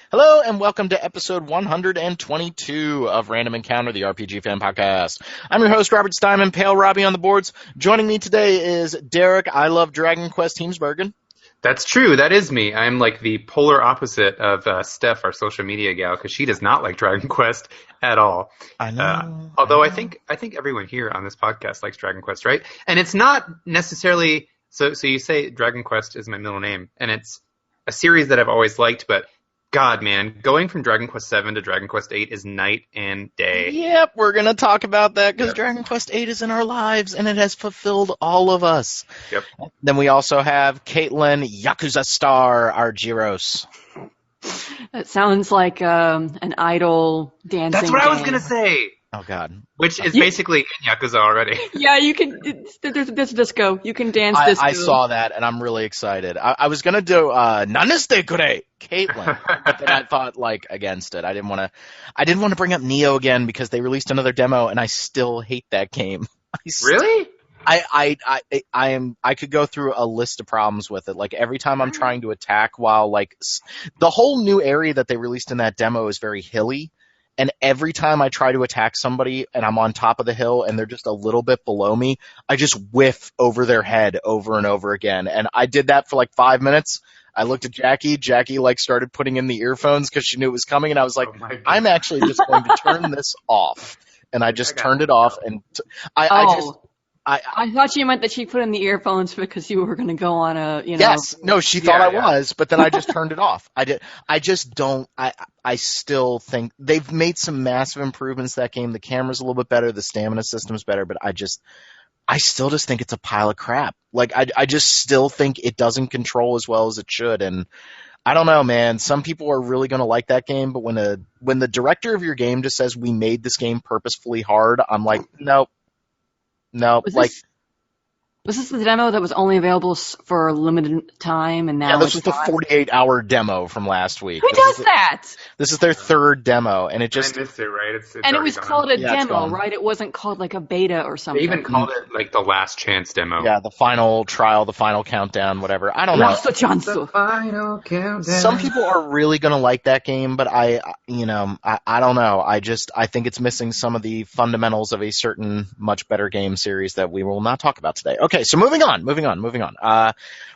Hello and welcome to episode 122 of Random Encounter, the RPG fan podcast. I'm your host, Robert Steinman, Pale Robbie on the boards. Joining me today is Derek, I Love Dragon Quest Heemsbergen. That's true. That is me. I'm like the polar opposite of Steph, our social media gal, because she does not like Dragon Quest at all. I know. Although I think everyone here on this podcast likes Dragon Quest, right? And it's not necessarily so. So you say Dragon Quest is my middle name, and it's a series that I've always liked, but God, man, going from Dragon Quest VII to Dragon Quest VIII is night and day. Yep, we're going to talk about that because Dragon Quest VIII is in our lives and it has fulfilled all of us. Yep. Then we also have Caitlin, Yakuza star, Argyros. That sounds like an idol dancing That's what game. I was going to say. Oh, God. Which is basically in Yakuza already. Yeah, you can. There's disco. You can dance disco. I saw that, and I'm really excited. I was going to do Naneste Kure, Caitlin, but then I thought, against it. I didn't want to bring up Neo again because they released another demo, and I still hate that game. Really? I could go through a list of problems with it. Like, every time I'm trying to attack while, the whole new area that they released in that demo is very hilly. And every time I try to attack somebody and I'm on top of the hill and they're just a little bit below me, I just whiff over their head over and over again. And I did that for 5 minutes. I looked at Jackie. Jackie started putting in the earphones because she knew it was coming. And I was like, I'm actually just going to turn this off. And I just turned it off. And I thought you meant that she put in the earphones because you were going to go on a, Yes. No, she thought I was, but then I just turned it off. I still think they've made some massive improvements to that game. The camera's a little bit better. The stamina system's better, but I still just think it's a pile of crap. I just still think it doesn't control as well as it should. And I don't know, man. Some people are really going to like that game, but when the director of your game just says, we made this game purposefully hard, I'm like, nope. No, was this the demo that was only available for a limited time, and now this was the 48-hour demo from last week. Who does that? This is their third demo, and it I missed it, right? It's and it was called a demo, gone. right? It wasn't called a beta or something. They even called it the last chance demo. Yeah, the final trial, the final countdown, whatever. I don't know. The final countdown. Some people are really going to like that game, but I don't know. I think it's missing some of the fundamentals of a certain much better game series that we will not talk about today. Okay, so moving on.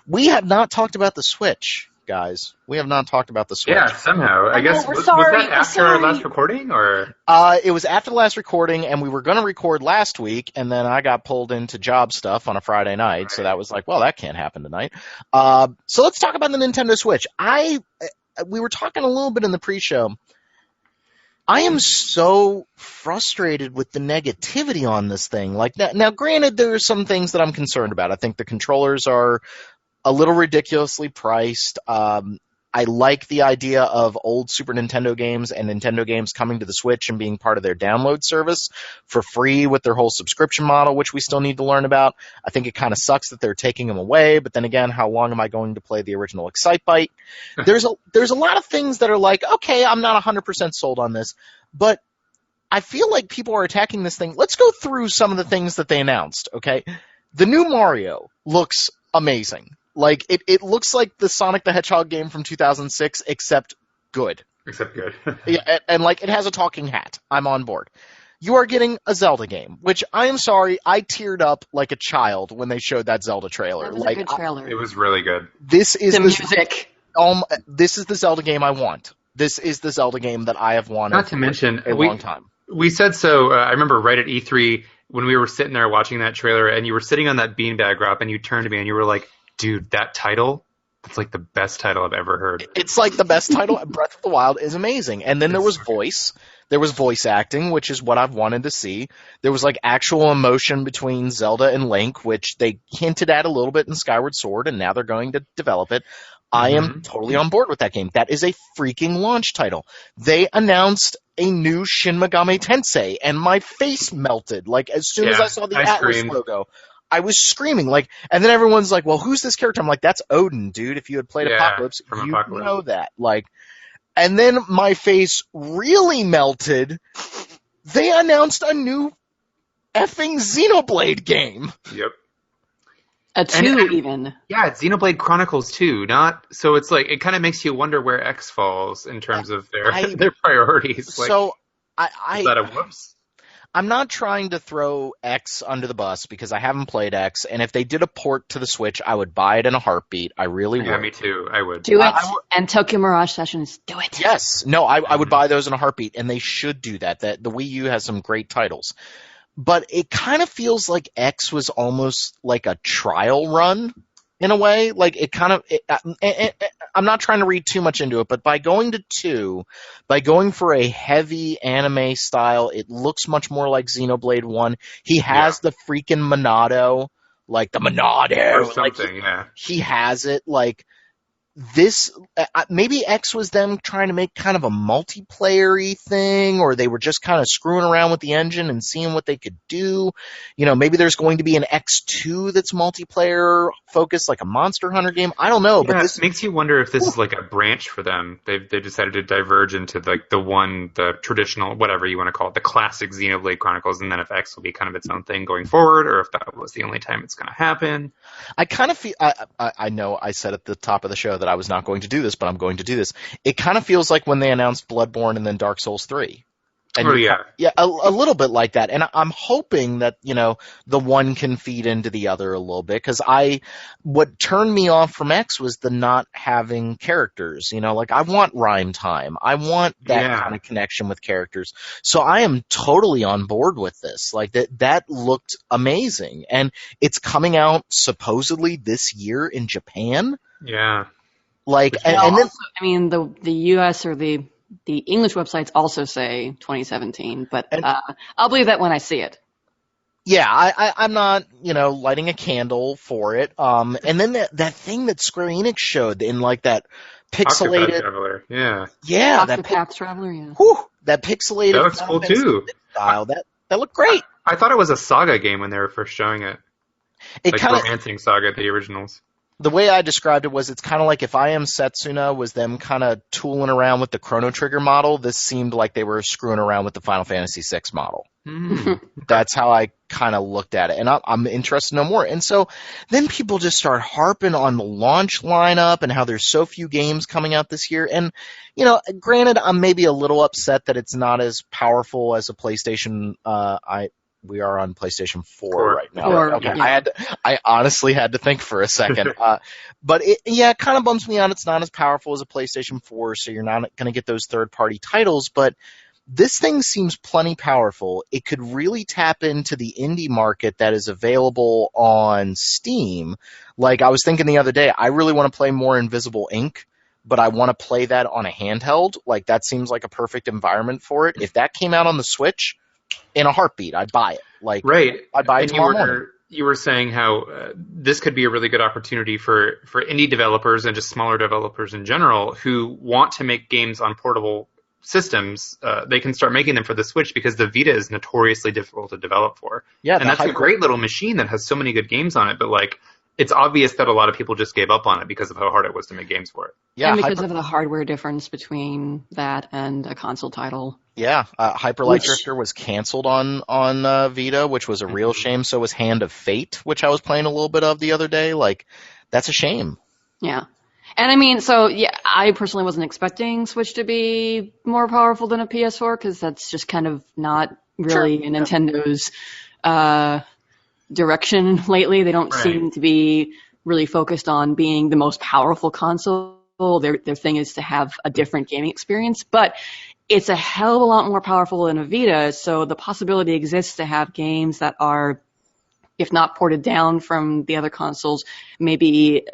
We have not talked about the Switch, guys. We have not talked about the Switch. Yeah, somehow. I guess we're was sorry, that after our last recording, or? It was after the last recording, and we were going to record last week, and then I got pulled into job stuff on a Friday night, right. So that was that can't happen tonight. So let's talk about the Nintendo Switch. We were talking a little bit in the pre-show. I am so frustrated with the negativity on this thing. Now, granted, there are some things that I'm concerned about. I think the controllers are a little ridiculously priced. I like the idea of old Super Nintendo games and Nintendo games coming to the Switch and being part of their download service for free with their whole subscription model, which we still need to learn about. I think it kind of sucks that they're taking them away, but then again, how long am I going to play the original Excitebike? There's a lot of things that are okay, I'm not 100% sold on this, but I feel like people are attacking this thing. Let's go through some of the things that they announced, okay? The new Mario looks amazing. It looks like the Sonic the Hedgehog game from 2006, except good. Yeah, and it has a talking hat. I'm on board. You are getting a Zelda game, which I am sorry, I teared up like a child when they showed that Zelda trailer. That was a good trailer. It was really good. This is the music. This is the Zelda game I want. This is the Zelda game that I have wanted. Not to mention, a long time. We said so. I remember right at E3 when we were sitting there watching that trailer, and you were sitting on that beanbag, Rob, and you turned to me and you were like, dude, that title, it's the best title I've ever heard. It's the best title. Breath of the Wild is amazing. And then there was voice. There was voice acting, which is what I've wanted to see. There was actual emotion between Zelda and Link, which they hinted at a little bit in Skyward Sword, and now they're going to develop it. I am totally on board with that game. That is a freaking launch title. They announced a new Shin Megami Tensei, and my face melted. As soon as I saw the Atlas logo, I was screaming. And then everyone's like, well, who's this character? I'm like, that's Odin, dude. If you had played Apocalypse, you know that. And then my face really melted. They announced a new effing Xenoblade game. Yep. A 2 even. Yeah, it's Xenoblade Chronicles 2, not so it's like it kind of makes you wonder where X falls in terms of their their priorities. Like, So is I that a whoops? I'm not trying to throw X under the bus because I haven't played X, and if they did a port to the Switch, I would buy it in a heartbeat. I really Yeah, would. me too. I would. Do it. And Tokyo Mirage Sessions, do it. Yes. No, I would buy those in a heartbeat, and they should do that. That the Wii U has some great titles. But it kind of feels like X was almost like a trial run in a way. Like it kind of, I'm not trying to read too much into it, but by going to 2, by going for a heavy anime style, it looks much more like Xenoblade 1. He has the freaking Monado, like the Monado. Or something, like yeah. he has it. Like this, maybe X was them trying to make kind of a multiplayer-y thing, or they were just kind of screwing around with the engine and seeing what they could do. You know, maybe there's going to be an X2 that's multiplayer focused, like a Monster Hunter game. I don't know, Yeah, but this makes you wonder if this is like a branch for them. They've decided to diverge into like the traditional, whatever you want to call it, the classic Xenoblade Chronicles, and then if X will be kind of its own thing going forward, or if that was the only time it's going to happen. I kind of feel, I know I said at the top of the show that I was not going to do this, but I'm going to do this. It kind of feels like when they announced Bloodborne and then Dark Souls 3. And a little bit like that. And I'm hoping that, you know, the one can feed into the other a little bit. Because what turned me off from X was the not having characters. You know, like I want rhyme time. I want that kind of connection with characters. So I am totally on board with this. Like that looked amazing. And it's coming out supposedly this year in Japan. Yeah. Like, and then, I mean, the U.S. or the English websites also say 2017, but I'll believe that when I see it. Yeah, I'm not, you know, lighting a candle for it. And then that thing that Square Enix showed in like that pixelated Octopath Traveler, Octopath Traveler, yeah. Whew, that pixelated that looks cool too. Style, that looked great. I thought it was a Saga game when they were first showing it. It like kind of Romancing Saga, the originals. The way I described it was it's kind of like if I Am Setsuna was them kind of tooling around with the Chrono Trigger model, this seemed like they were screwing around with the Final Fantasy VI model. That's how I kind of looked at it, and I'm interested to know more. And so then people just start harping on the launch lineup and how there's so few games coming out this year. And, you know, granted, I'm maybe a little upset that it's not as powerful as a PlayStation. We are on PlayStation 4 right now. Okay, yeah. I honestly had to think for a second. But it kind of bums me out. It's not as powerful as a PlayStation 4, so you're not going to get those third-party titles. But this thing seems plenty powerful. It could really tap into the indie market that is available on Steam. Like I was thinking the other day, I really want to play more Invisible Ink, but I want to play that on a handheld. Like that seems like a perfect environment for it. If that came out on the Switch, in a heartbeat, I'd buy it. Like, right. I'd buy it tomorrow morning. You were saying how this could be a really good opportunity for indie developers and just smaller developers in general who want to make games on portable systems. They can start making them for the Switch because the Vita is notoriously difficult to develop for. Yeah, and that's a great little machine that has so many good games on it, but like, it's obvious that a lot of people just gave up on it because of how hard it was to make games for it. Yeah, and because of the hardware difference between that and a console title. Yeah, Hyper Light Drifter was canceled on Vita, which was a real shame. So was Hand of Fate, which I was playing a little bit of the other day. Like, that's a shame. Yeah. And I mean, so, yeah, I personally wasn't expecting Switch to be more powerful than a PS4 because that's just kind of not really Nintendo's direction lately. They don't seem to be really focused on being the most powerful console. Their thing is to have a different gaming experience, but it's a hell of a lot more powerful than a Vita, so the possibility exists to have games that are, if not ported down from the other consoles, maybe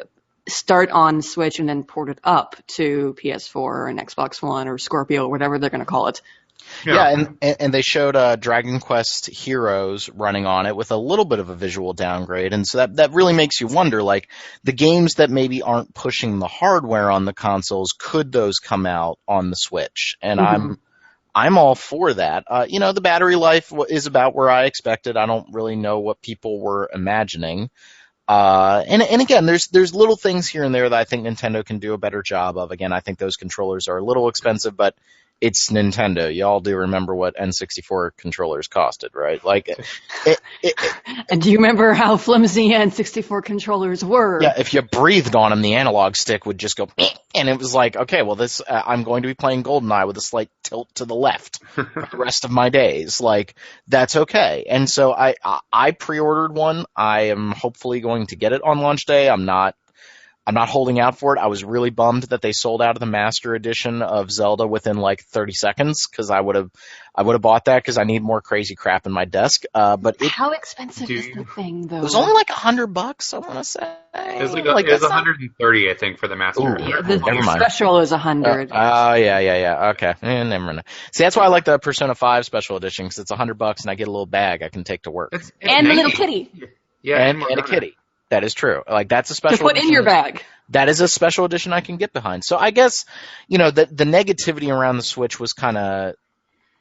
start on Switch and then port it up to PS4 and Xbox One or Scorpio or whatever they're going to call it. Yeah, and they showed Dragon Quest Heroes running on it with a little bit of a visual downgrade, and so that really makes you wonder, like, the games that maybe aren't pushing the hardware on the consoles, could those come out on the Switch? And I'm all for that. You know, the battery life is about where I expected. I don't really know what people were imagining. And again, there's little things here and there that I think Nintendo can do a better job of. Again, I think those controllers are a little expensive, but it's Nintendo. Y'all do remember what N64 controllers costed, right? Like, And do you remember how flimsy N64 controllers were? yeah, if you breathed on them, the analog stick would just go, and it was like, okay, well, this I'm going to be playing GoldenEye with a slight tilt to the left for the rest of my days. Like, that's okay. And so I pre-ordered one. I am hopefully going to get it on launch day. I'm not holding out for it. I was really bummed that they sold out of the Master Edition of Zelda within like 30 seconds because I would have bought that because I need more crazy crap in my desk. But how expensive is the thing, though? It was only like $100, I want to say. It was 130, I think, for the Master Edition. The special is 100. Oh, yeah. Okay. Never mind. See, that's why I like the Persona 5 Special Edition because it's $100 and I get a little bag I can take to work. And a little kitty. Yeah, and a kitty. That is true. Like, that's a special to put edition. In your bag. That is a special edition I can get behind. So I guess, the negativity around the Switch was kind of...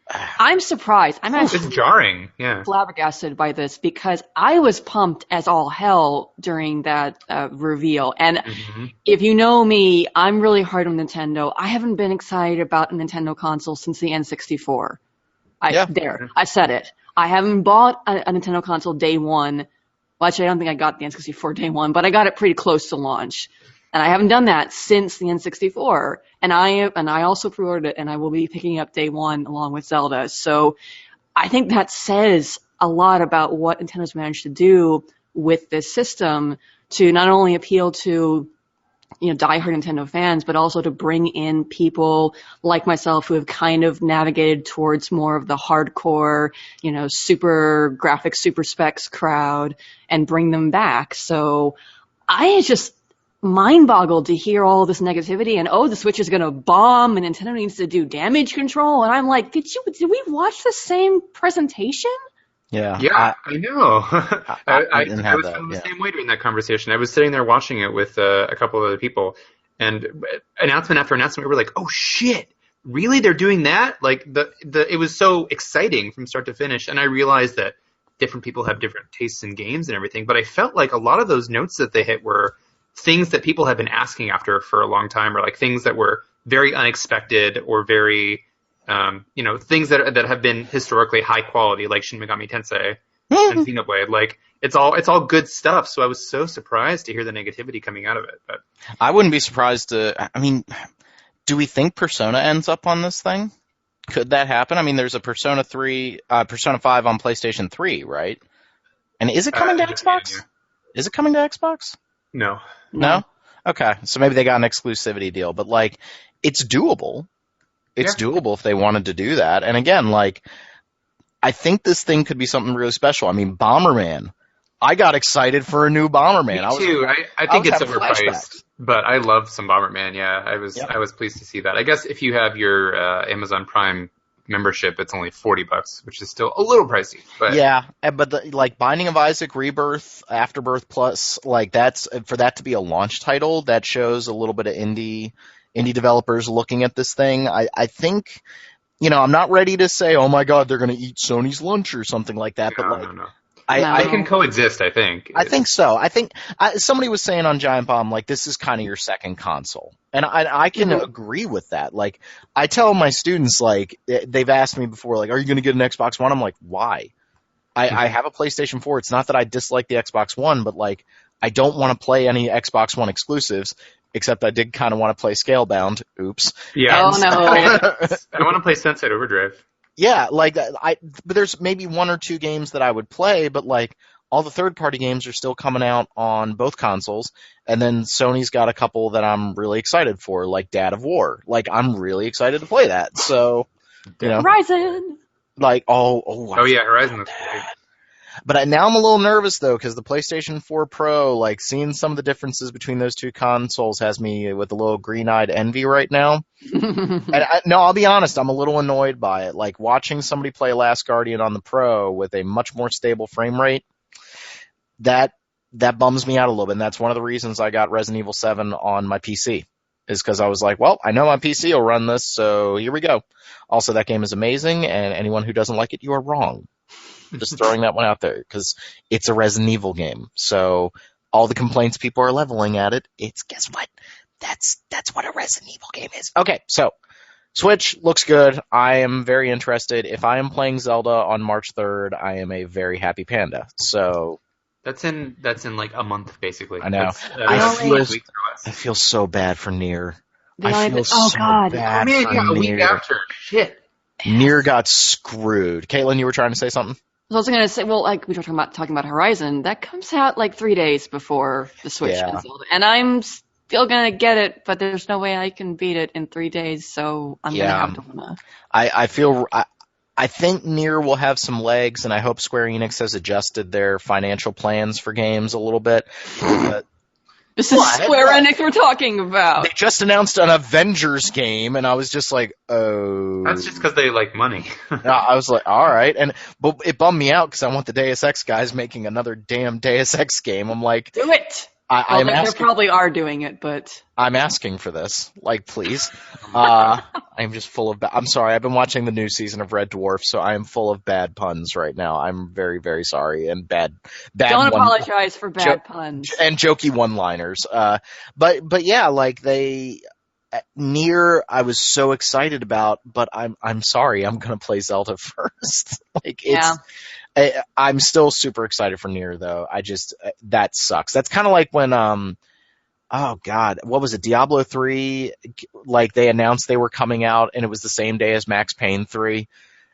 I'm surprised. I'm actually it's jarring. Yeah. flabbergasted by this because I was pumped as all hell during that reveal. And if you know me, I'm really hard on Nintendo. I haven't been excited about a Nintendo console since the N64. I said it. I haven't bought a Nintendo console day one. Well, actually, I don't think I got the N64 day one, but I got it pretty close to launch. And I haven't done that since the N64. And I also pre-ordered it, and I will be picking up day one along with Zelda. So I think that says a lot about what Nintendo's managed to do with this system to not only appeal to diehard Nintendo fans, but also to bring in people like myself who have kind of navigated towards more of the hardcore, super graphics, super specs crowd and bring them back. So I just mind boggled to hear all this negativity and, the Switch is going to bomb and Nintendo needs to do damage control. And I'm like, did we watch the same presentation? Yeah. Yeah, I know. I was that, feeling the same way during that conversation. I was sitting there watching it with a couple of other people, and announcement after announcement, we were like, "Oh shit, really? They're doing that?" Like it was so exciting from start to finish, and I realized that different people have different tastes in games and everything. But I felt like a lot of those notes that they hit were things that people have been asking after for a long time, or like things that were very unexpected or very things that have been historically high quality, like Shin Megami Tensei and Xenoblade. Like it's all good stuff. So I was so surprised to hear the negativity coming out of it. But I wouldn't be surprised do we think Persona ends up on this thing? Could that happen? I mean, there's a Persona 5 on PlayStation 3, right? And is it coming to Xbox? Yeah. Is it coming to Xbox? No. No? Okay. So maybe they got an exclusivity deal, but like it's doable. It's doable if they wanted to do that. And again, like, I think this thing could be something really special. I mean, Bomberman. I got excited for a new Bomberman. Me too. I think it's overpriced, but I love some Bomberman. Yeah, I was pleased to see that. I guess if you have your Amazon Prime membership, it's only $40, which is still a little pricey. But yeah, but like Binding of Isaac Rebirth, Afterbirth Plus, like that's for that to be a launch title, that shows a little bit of indie developers looking at this thing. I think, I'm not ready to say, oh my God, they're going to eat Sony's lunch or something like that. No. I can coexist, I think. I think so. I think somebody was saying on Giant Bomb, like, this is kind of your second console. And I can agree with that. Like, I tell my students, like, they've asked me before, like, are you going to get an Xbox One? I'm like, why? I have a PlayStation 4. It's not that I dislike the Xbox One, but, like, I don't want to play any Xbox One exclusives. Except I did kind of want to play Scalebound. Oops. Yeah. Oh, no. I want to play Sunset Overdrive. Yeah, like, but there's maybe one or two games that I would play, but, like, all the third-party games are still coming out on both consoles, and then Sony's got a couple that I'm really excited for, like Dad of War. Like, I'm really excited to play that, so, Horizon! Like, Horizon looks great. But now I'm a little nervous, though, because the PlayStation 4 Pro, like, seeing some of the differences between those two consoles has me with a little green-eyed envy right now. And I'll be honest, I'm a little annoyed by it. Like, watching somebody play Last Guardian on the Pro with a much more stable frame rate, that bums me out a little bit. And that's one of the reasons I got Resident Evil 7 on my PC, is because I was like, well, I know my PC will run this, so here we go. Also, that game is amazing, and anyone who doesn't like it, you are wrong. Just throwing that one out there, because it's a Resident Evil game. So all the complaints people are leveling at it, guess what? That's what a Resident Evil game is. Okay, so Switch looks good. I am very interested. If I am playing Zelda on March 3rd, I am a very happy panda. So That's in like a month, basically. I know. That's, I feel so bad for Nier. Oh So God. bad Oh man, for yeah, a week Nier. after. Shit. Nier got screwed. Caitlin, you were trying to say something? I was also gonna say, well, like we were talking about Horizon, that comes out like 3 days before the Switch Yeah. is Zelda, and I'm still gonna get it, but there's no way I can beat it in 3 days, so I'm gonna have to wanna. I think Nier will have some legs, and I hope Square Enix has adjusted their financial plans for games a little bit. But This is Square Enix we're talking about. they just announced an Avengers game, and I was just like, oh. That's just because they like money. I was like, all right. But it bummed me out because I want the Deus Ex guys making another damn Deus Ex game. I'm like, Do it! They probably are doing it, but... I'm asking for this. Like, please. I'm just full of... I'm sorry. I've been watching the new season of Red Dwarf, so I am full of bad puns right now. I'm very, very sorry. And bad Don't apologize for bad puns. And jokey one-liners. But yeah, like Nier, I was so excited about, but I'm sorry. I'm going to play Zelda first. I'm still super excited for Nier, though. That sucks. That's kind of like when, oh God, what was it? Diablo 3, like they announced they were coming out and it was the same day as Max Payne 3.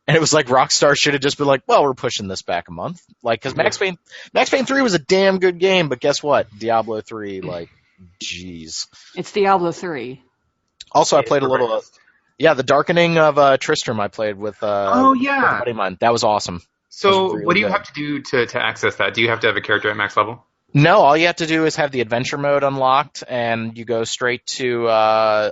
And it was like Rockstar should have just been like, well, we're pushing this back a month. Like, cause Max Payne 3 was a damn good game, but guess what? Diablo 3, like, jeez. It's Diablo 3. Also, I played a little, the Darkening of Tristram I played with, with a buddy of mine. That was awesome. So what do you have to do to access that? Do you have to have a character at max level? No, all you have to do is have the adventure mode unlocked, and you go straight to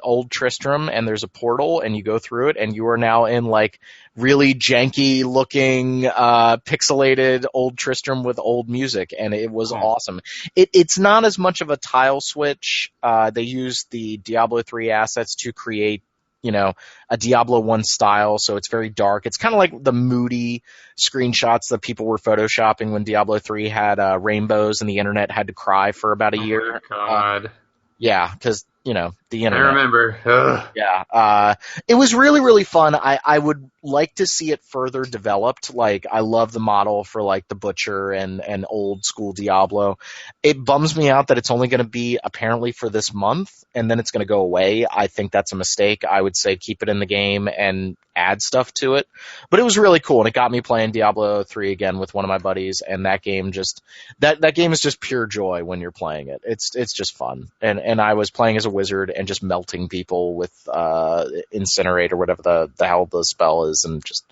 Old Tristram, and there's a portal, and you go through it, and you are now in like really janky looking pixelated Old Tristram with old music, and it was awesome. It's not as much of a tile switch. They used the Diablo 3 assets to create, a Diablo 1 style, so it's very dark. It's kind of like the moody screenshots that people were photoshopping when Diablo 3 had rainbows and the internet had to cry for about a year. Oh my God. Yeah, because, the internet. I remember. Ugh. Yeah. It was really, really fun. I would like to see it further developed. Like, I love the model for, like, the Butcher and old school Diablo. It bums me out that it's only going to be apparently for this month, and then it's going to go away. I think that's a mistake. I would say keep it in the game and add stuff to it. But it was really cool, and it got me playing Diablo 3 again with one of my buddies, and that game just... That game is just pure joy when you're playing it. It's just fun. And I was playing as a wizard and just melting people with Incinerate or whatever the hell the spell is, and just,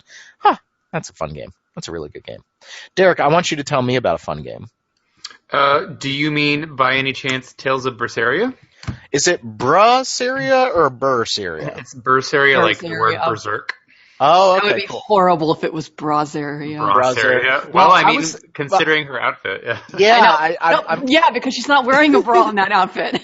that's a fun game. That's a really good game. Derek, I want you to tell me about a fun game. Do you mean, by any chance, Tales of Berseria? Is it Brasseria or Berseria? It's Berseria, like the word berserk. Oh, okay, That would be horrible if it was Brazeria. Brasseria. Well, I mean, considering her outfit, yeah. Yeah, yeah, because she's not wearing a bra in that outfit.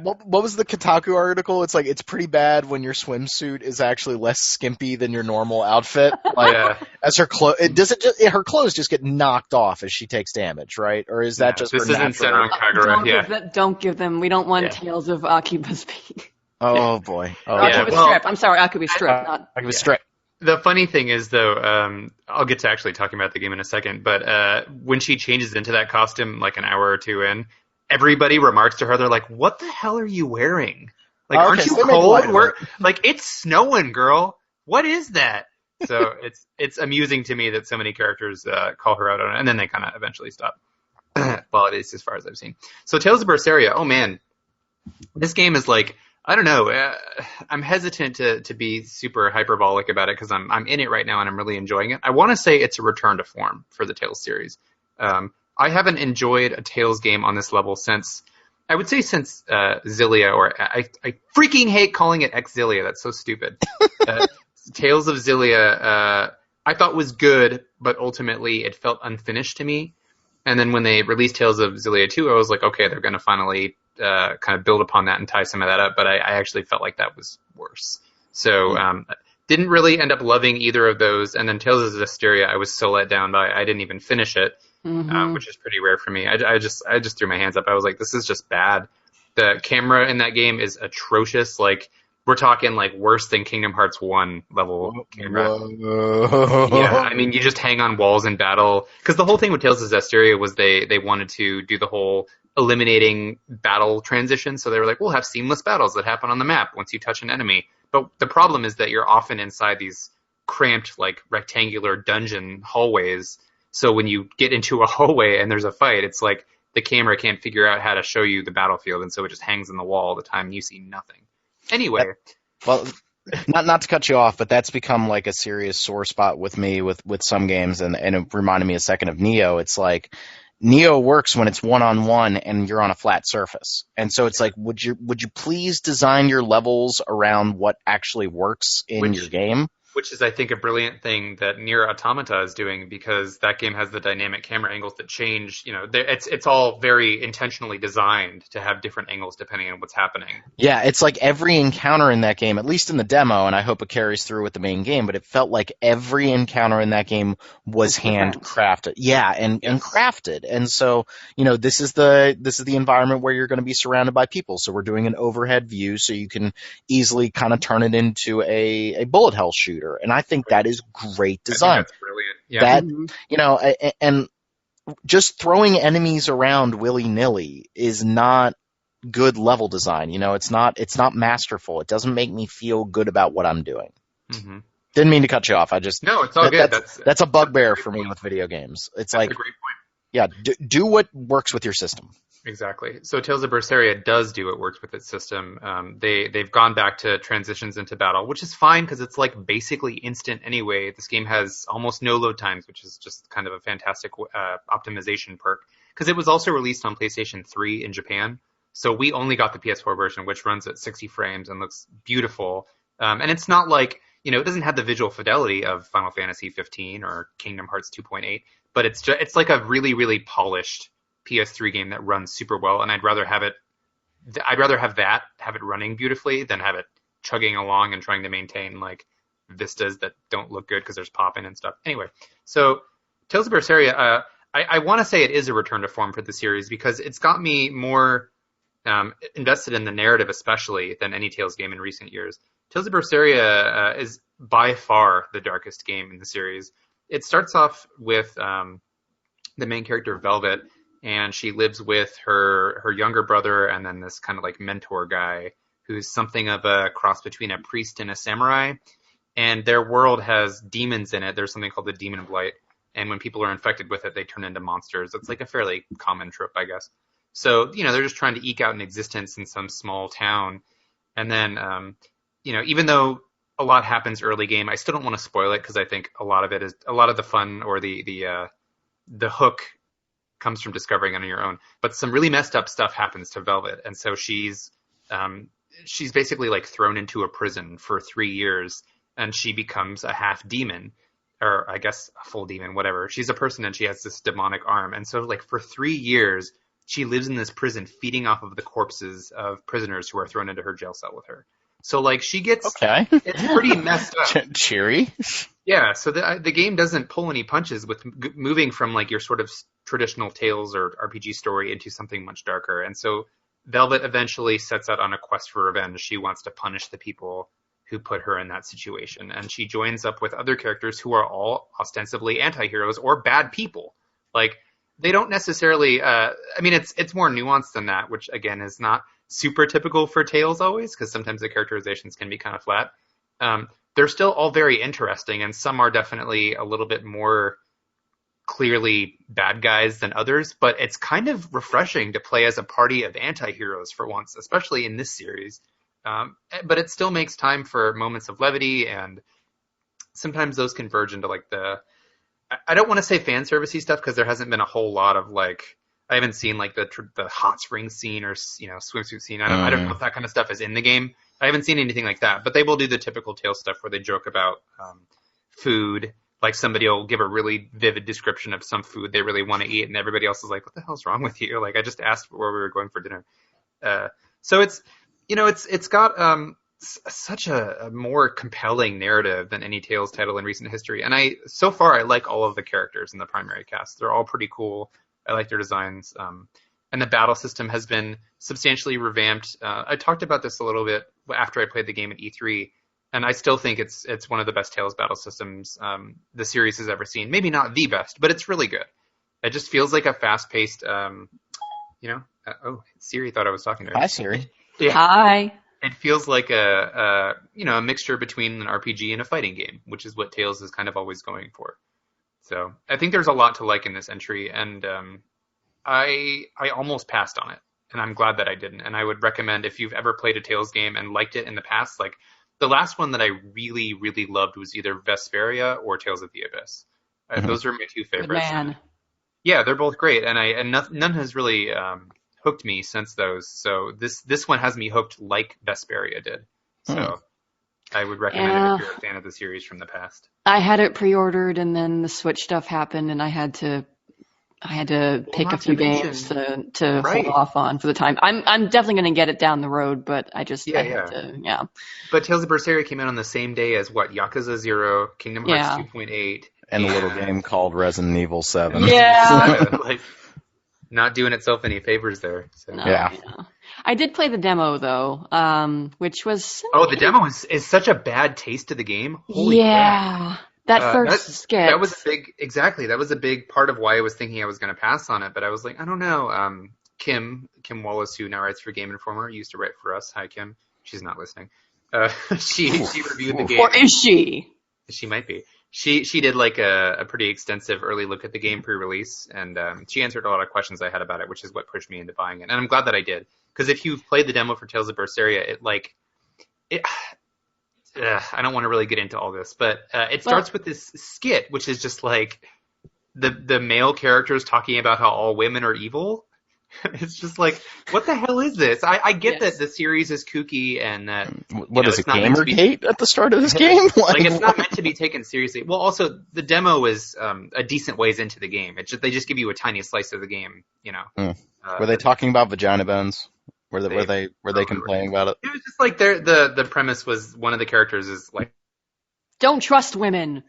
What was the Kotaku article? It's like, it's pretty bad when your swimsuit is actually less skimpy than your normal outfit. Like, as her her clothes just get knocked off as she takes damage, right? Or is that just this her isn't set on Kagura? Don't give them. We don't want Tales of Akiba speed. Oh boy. Akiba Strip. I'm sorry, Akiba Strip, not Akiba Strip. The funny thing is, though, I'll get to actually talking about the game in a second, but when she changes into that costume like an hour or two in, everybody remarks to her, they're like, what the hell are you wearing? Like, aren't you cold? Like, it's snowing, girl. What is that? So it's amusing to me that so many characters call her out on it, and then they kind of eventually stop. Well, at least as far as I've seen. So Tales of Berseria, oh man, this game is like, I don't know. I'm hesitant to be super hyperbolic about it because I'm in it right now and I'm really enjoying it. I want to say it's a return to form for the Tales series. I haven't enjoyed a Tales game on this level since Xillia, or I freaking hate calling it Xillia. That's so stupid. Tales of Xillia, I thought was good, but ultimately it felt unfinished to me. And then when they released Tales of Xillia 2, I was like, okay, they're going to finally kind of build upon that and tie some of that up. But I actually felt like that was worse. So didn't really end up loving either of those. And then Tales of Zestiria, I was so let down by. I didn't even finish it, which is pretty rare for me. I just threw my hands up. I was like, this is just bad. The camera in that game is atrocious. Like, we're talking like worse than Kingdom Hearts 1 level camera. Whoa. Yeah, I mean, you just hang on walls in battle. Because the whole thing with Tales of Zestiria was they wanted to do the whole eliminating battle transition. So they were like, we'll have seamless battles that happen on the map once you touch an enemy. But the problem is that you're often inside these cramped, like rectangular dungeon hallways. So when you get into a hallway and there's a fight, it's like the camera can't figure out how to show you the battlefield, and so it just hangs in the wall all the time and you see nothing. Anyway. Well, not to cut you off, but that's become like a serious sore spot with me with some games, and it reminded me a second of Neo. It's like Neo works when it's one-on-one and you're on a flat surface. And so it's like, would you please design your levels around what actually works in your game? Which is, I think, a brilliant thing that Nier Automata is doing, because that game has the dynamic camera angles that change. You know, it's all very intentionally designed to have different angles depending on what's happening. Yeah, it's like every encounter in that game, at least in the demo, and I hope it carries through with the main game, but it felt like every encounter in that game was handcrafted. Yeah, and crafted. And so, you know, this is the environment where you're going to be surrounded by people. So we're doing an overhead view so you can easily kind of turn it into a bullet hell shooter. And I think that is great design. I think that's brilliant. Yeah. That, you know, and just throwing enemies around willy-nilly is not good level design. You know, it's not masterful. It doesn't make me feel good about what I'm doing. Mm-hmm. Didn't mean to cut you off. No, it's all good. That's a bugbear for me with video games. It's like, a great point. Yeah, do what works with your system. Exactly. So Tales of Berseria does do what works with its system. They've gone back to transitions into battle, which is fine because it's like basically instant anyway. This game has almost no load times, which is just kind of a fantastic optimization perk. Because it was also released on PlayStation 3 in Japan, so we only got the PS4 version, which runs at 60 frames and looks beautiful. And it's not like, you know, it doesn't have the visual fidelity of Final Fantasy 15 or Kingdom Hearts 2.8, but it's like a really, really polished PS3 game that runs super well, and I'd rather have it running beautifully than have it chugging along and trying to maintain like vistas that don't look good because there's popping and stuff. Anyway, so Tales of Berseria, I want to say it is a return to form for the series because it's got me more invested in the narrative, especially, than any Tales game in recent years. Tales of Berseria is by far the darkest game in the series. It starts off with the main character, Velvet, and she lives with her younger brother and then this kind of like mentor guy who's something of a cross between a priest and a samurai. And their world has demons in it. There's something called the Demon Blight. And when people are infected with it, they turn into monsters. It's like a fairly common trope, I guess. So, you know, they're just trying to eke out an existence in some small town. And then, you know, even though a lot happens early game, I still don't want to spoil it because I think a lot of the fun or the hook comes from discovering it on your own. But some really messed up stuff happens to Velvet, and so she's basically like thrown into a prison for 3 years, and she becomes a half demon, or I guess a full demon, whatever. She's a person and she has this demonic arm, and so like for 3 years she lives in this prison feeding off of the corpses of prisoners who are thrown into her jail cell with her. So like she gets it's pretty messed up. Cheery. Yeah, so the game doesn't pull any punches with moving from like your sort of traditional Tales or RPG story into something much darker. And so Velvet eventually sets out on a quest for revenge. She wants to punish the people who put her in that situation. And she joins up with other characters who are all ostensibly anti-heroes or bad people. Like, they don't necessarily I mean, it's more nuanced than that, which again is not super typical for Tales always, because sometimes the characterizations can be kind of flat. They're still all very interesting, and some are definitely a little bit more clearly bad guys than others, but it's kind of refreshing to play as a party of anti-heroes for once, especially in this series. But it still makes time for moments of levity, and sometimes those converge into like I don't want to say fan servicey stuff because there hasn't been a whole lot of like, I haven't seen like the hot spring scene or, you know, swimsuit scene. I don't know if that kind of stuff is in the game. I haven't seen anything like that, but they will do the typical Tales stuff where they joke about food. Like somebody will give a really vivid description of some food they really want to eat, and everybody else is like, "What the hell's wrong with you?" Like, I just asked where we were going for dinner. So it's, you know, it's got such a more compelling narrative than any Tales title in recent history. And so far I like all of the characters in the primary cast. They're all pretty cool. I like their designs. And the battle system has been substantially revamped. I talked about this a little bit after I played the game at E3, and I still think it's one of the best Tales battle systems the series has ever seen. Maybe not the best, but it's really good. It just feels like a fast-paced, Siri thought I was talking to her. Hi, Siri. Yeah. Hi. It feels like a mixture between an RPG and a fighting game, which is what Tales is kind of always going for. So I think there's a lot to like in this entry, and I almost passed on it, and I'm glad that I didn't. And I would recommend, if you've ever played a Tales game and liked it in the past, like the last one that I really, really loved was either Vesperia or Tales of the Abyss. Those are my two favorites. Good man. Yeah, they're both great, and none has really hooked me since those. So this one has me hooked like Vesperia did. So I would recommend it if you're a fan of the series from the past. I had it pre-ordered, and then the Switch stuff happened, and I had to pick a few games to hold off on for the time. I'm definitely going to get it down the road, but I just had to. But Tales of Berseria came out on the same day as Yakuza 0, Kingdom Hearts 2.8, and a little game called Resident Evil 7. Yeah. Like, not doing itself any favors there. So. No, yeah. I did play the demo though, which was the demo is such a bad taste of the game. Holy crap. That first skit. That was that was a big part of why I was thinking I was going to pass on it, but I was like, I don't know. Kim Wallace, who now writes for Game Informer, used to write for us. Hi, Kim. She's not listening. She reviewed the game. Or is she? She might be. She did like a pretty extensive early look at the game pre-release, and she answered a lot of questions I had about it, which is what pushed me into buying it. And I'm glad that I did, because if you've played the demo for Tales of Berseria, I don't want to really get into all this, but it starts with this skit, which is just like the male characters talking about how all women are evil. It's just like, what the hell is this? I get that the series is kooky and that... What is it, Gamergate at the start of this game? Like, it's not meant to be taken seriously. Well, also, the demo is a decent ways into the game. They just give you a tiny slice of the game, you know. Were they talking about vagina bones? Were they complaining about it? It was just like the premise was one of the characters is like... Don't trust women.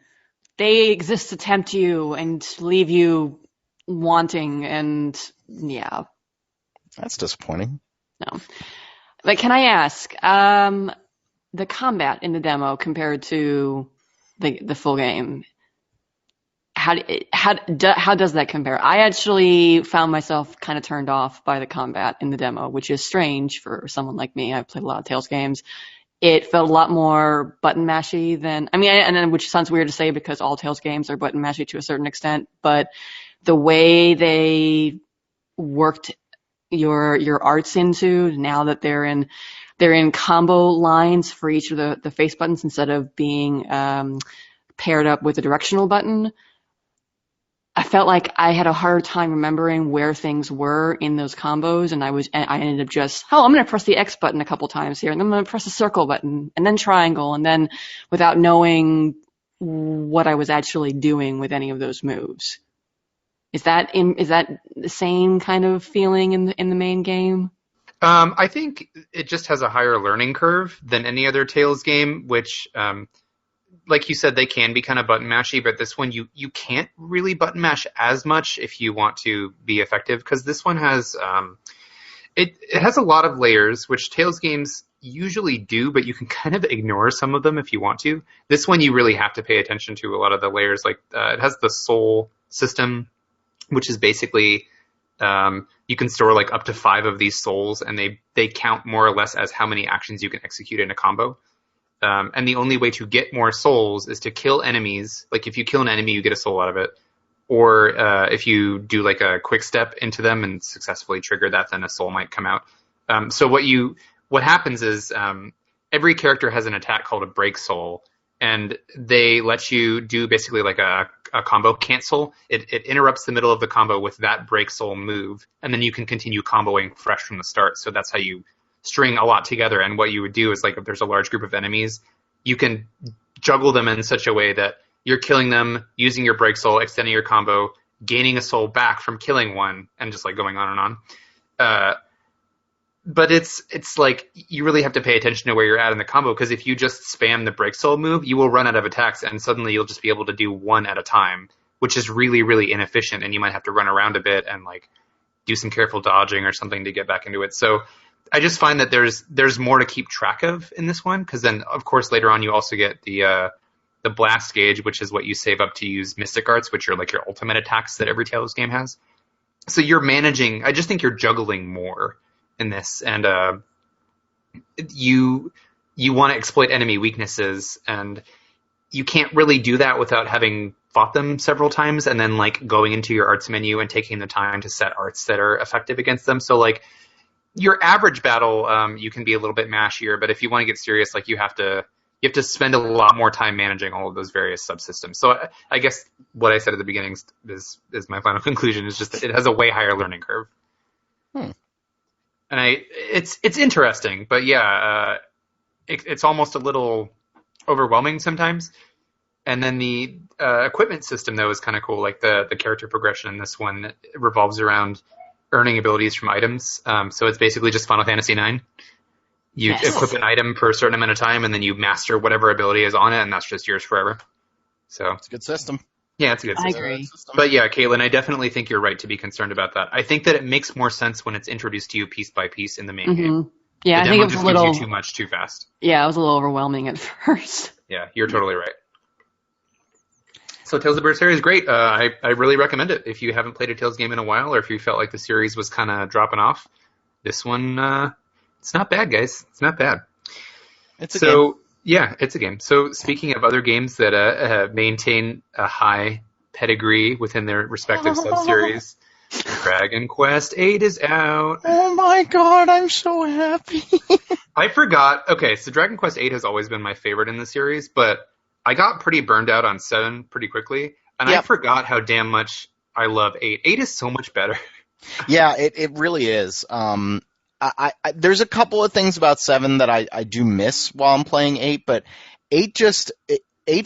They exist to tempt you and leave you wanting, and yeah. That's disappointing. No. But can I ask, the combat in the demo compared to the full game, how does that compare? I actually found myself kind of turned off by the combat in the demo, which is strange for someone like me. I've played a lot of Tales games. It felt a lot more button mashy than, which sounds weird to say because all Tales games are button mashy to a certain extent, but the way they worked your arts into, now that they're in combo lines for each of the face buttons instead of being paired up with a directional button, I felt like I had a hard time remembering where things were in those combos, and I ended up just, I'm going to press the X button a couple times here, and then I'm going to press the circle button, and then triangle, and then without knowing what I was actually doing with any of those moves. Is that the same kind of feeling in the main game? I think it just has a higher learning curve than any other Tales game, which, like you said, they can be kind of button mashy, but this one you can't really button mash as much if you want to be effective, because this one has it has a lot of layers, which Tales games usually do, but you can kind of ignore some of them if you want to. This one you really have to pay attention to a lot of the layers. Like it has the soul system, which is basically you can store like up to 5 of these souls, and they count more or less as how many actions you can execute in a combo. And the only way to get more souls is to kill enemies. Like if you kill an enemy, you get a soul out of it. Or if you do like a quick step into them and successfully trigger that, then a soul might come out. So what happens is every character has an attack called a break soul, and they let you do basically like a combo cancel. It interrupts the middle of the combo with that break soul move, and then you can continue comboing fresh from the start. So that's how you string a lot together. And what you would do is, like, if there's a large group of enemies, you can juggle them in such a way that you're killing them using your break soul, extending your combo, gaining a soul back from killing one, and just like going on and on. But it's like you really have to pay attention to where you're at in the combo, because if you just spam the break soul move, you will run out of attacks, and suddenly you'll just be able to do one at a time, which is really, really inefficient, and you might have to run around a bit and like do some careful dodging or something to get back into it. So I just find that there's more to keep track of in this one, because then of course later on you also get the blast gauge, which is what you save up to use mystic arts, which are like your ultimate attacks that every Tales game has. So you're managing. I just think you're juggling more in this, and you want to exploit enemy weaknesses, and you can't really do that without having fought them several times and then like going into your arts menu and taking the time to set arts that are effective against them. So like your average battle, you can be a little bit mashier, but if you want to get serious, like you have to spend a lot more time managing all of those various subsystems. So I guess what I said at the beginning is my final conclusion, is just that it has a way higher learning curve. And it's interesting, but yeah, it's almost a little overwhelming sometimes. And then the equipment system, though, is kind of cool. Like the character progression in this one revolves around earning abilities from items. So it's basically just Final Fantasy IX. You equip an item for a certain amount of time, and then you master whatever ability is on it, and that's just yours forever. So it's a good system. Yeah, it's a good system. I agree. But yeah, Caitlin, I definitely think you're right to be concerned about that. I think that it makes more sense when it's introduced to you piece by piece in the main game. Yeah, the I think demo it was just a little gives you too much too fast. Yeah, it was a little overwhelming at first. Yeah, you're totally right. So Tales of Berseria is great. I really recommend it if you haven't played a Tales game in a while, or if you felt like the series was kind of dropping off. This one, it's not bad, guys. It's not bad. It's a game. Yeah, it's a game. So speaking of other games that maintain a high pedigree within their respective subseries, Dragon Quest VIII is out. Oh my god, I'm so happy. I forgot. Okay, so Dragon Quest VIII has always been my favorite in the series, but I got pretty burned out on 7 pretty quickly, and I forgot how damn much I love 8. 8 is so much better. Yeah, it really is. There's a couple of things about 7 that I do miss while I'm playing 8, but 8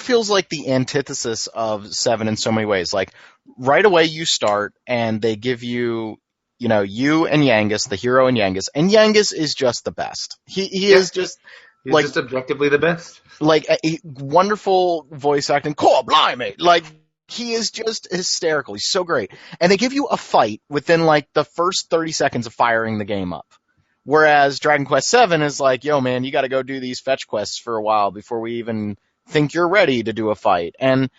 feels like the antithesis of 7 in so many ways. Like, right away you start, and they give you, you and Yangus, the hero and Yangus is just the best. He is just... He's like, just objectively the best. Like, a wonderful voice acting. Cool, blimey! Like, he is just hysterical. He's so great. And they give you a fight within, like, the first 30 seconds of firing the game up. Whereas Dragon Quest VII is like, yo, man, you gotta go do these fetch quests for a while before we even think you're ready to do a fight. And,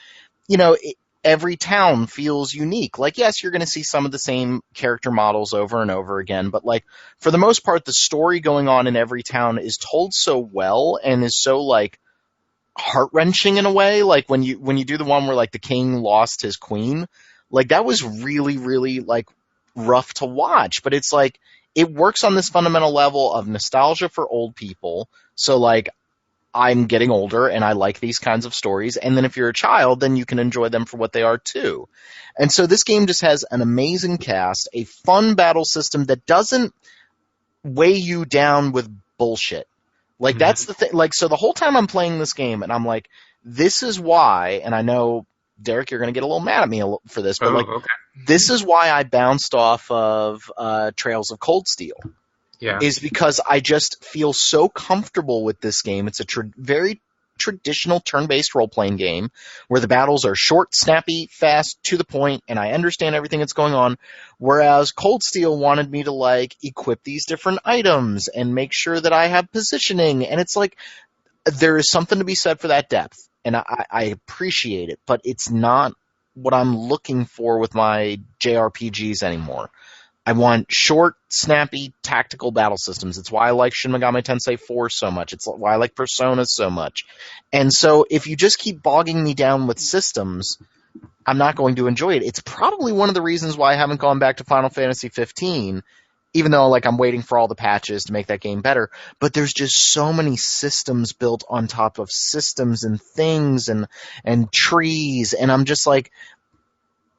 every town feels unique. Like, yes, you're going to see some of the same character models over and over again, but, like, for the most part, the story going on in every town is told so well and is so, like, heart-wrenching in a way. Like, when you do the one where, like, the king lost his queen, like, that was really, really, like, rough to watch. But it's, like, it works on this fundamental level of nostalgia for old people. So, like, I'm getting older and I like these kinds of stories. And then if you're a child, then you can enjoy them for what they are too. And so this game just has an amazing cast, a fun battle system that doesn't weigh you down with bullshit. Like, that's the thing. Like, so the whole time I'm playing this game and I'm like, this is why, and I know, Derek, you're going to get a little mad at me for this, but this is why I bounced off of Trails of Cold Steel. Yeah. Is because I just feel so comfortable with this game. It's a very traditional turn-based role-playing game where the battles are short, snappy, fast, to the point, and I understand everything that's going on, whereas Cold Steel wanted me to, like, equip these different items and make sure that I have positioning, and it's like, there is something to be said for that depth, and I appreciate it, but it's not what I'm looking for with my JRPGs anymore. I want short, snappy, tactical battle systems. It's why I like Shin Megami Tensei 4 so much. It's why I like Persona so much. And so if you just keep bogging me down with systems, I'm not going to enjoy it. It's probably one of the reasons why I haven't gone back to Final Fantasy 15, even though, like, I'm waiting for all the patches to make that game better. But there's just so many systems built on top of systems and things and trees, and I'm just like,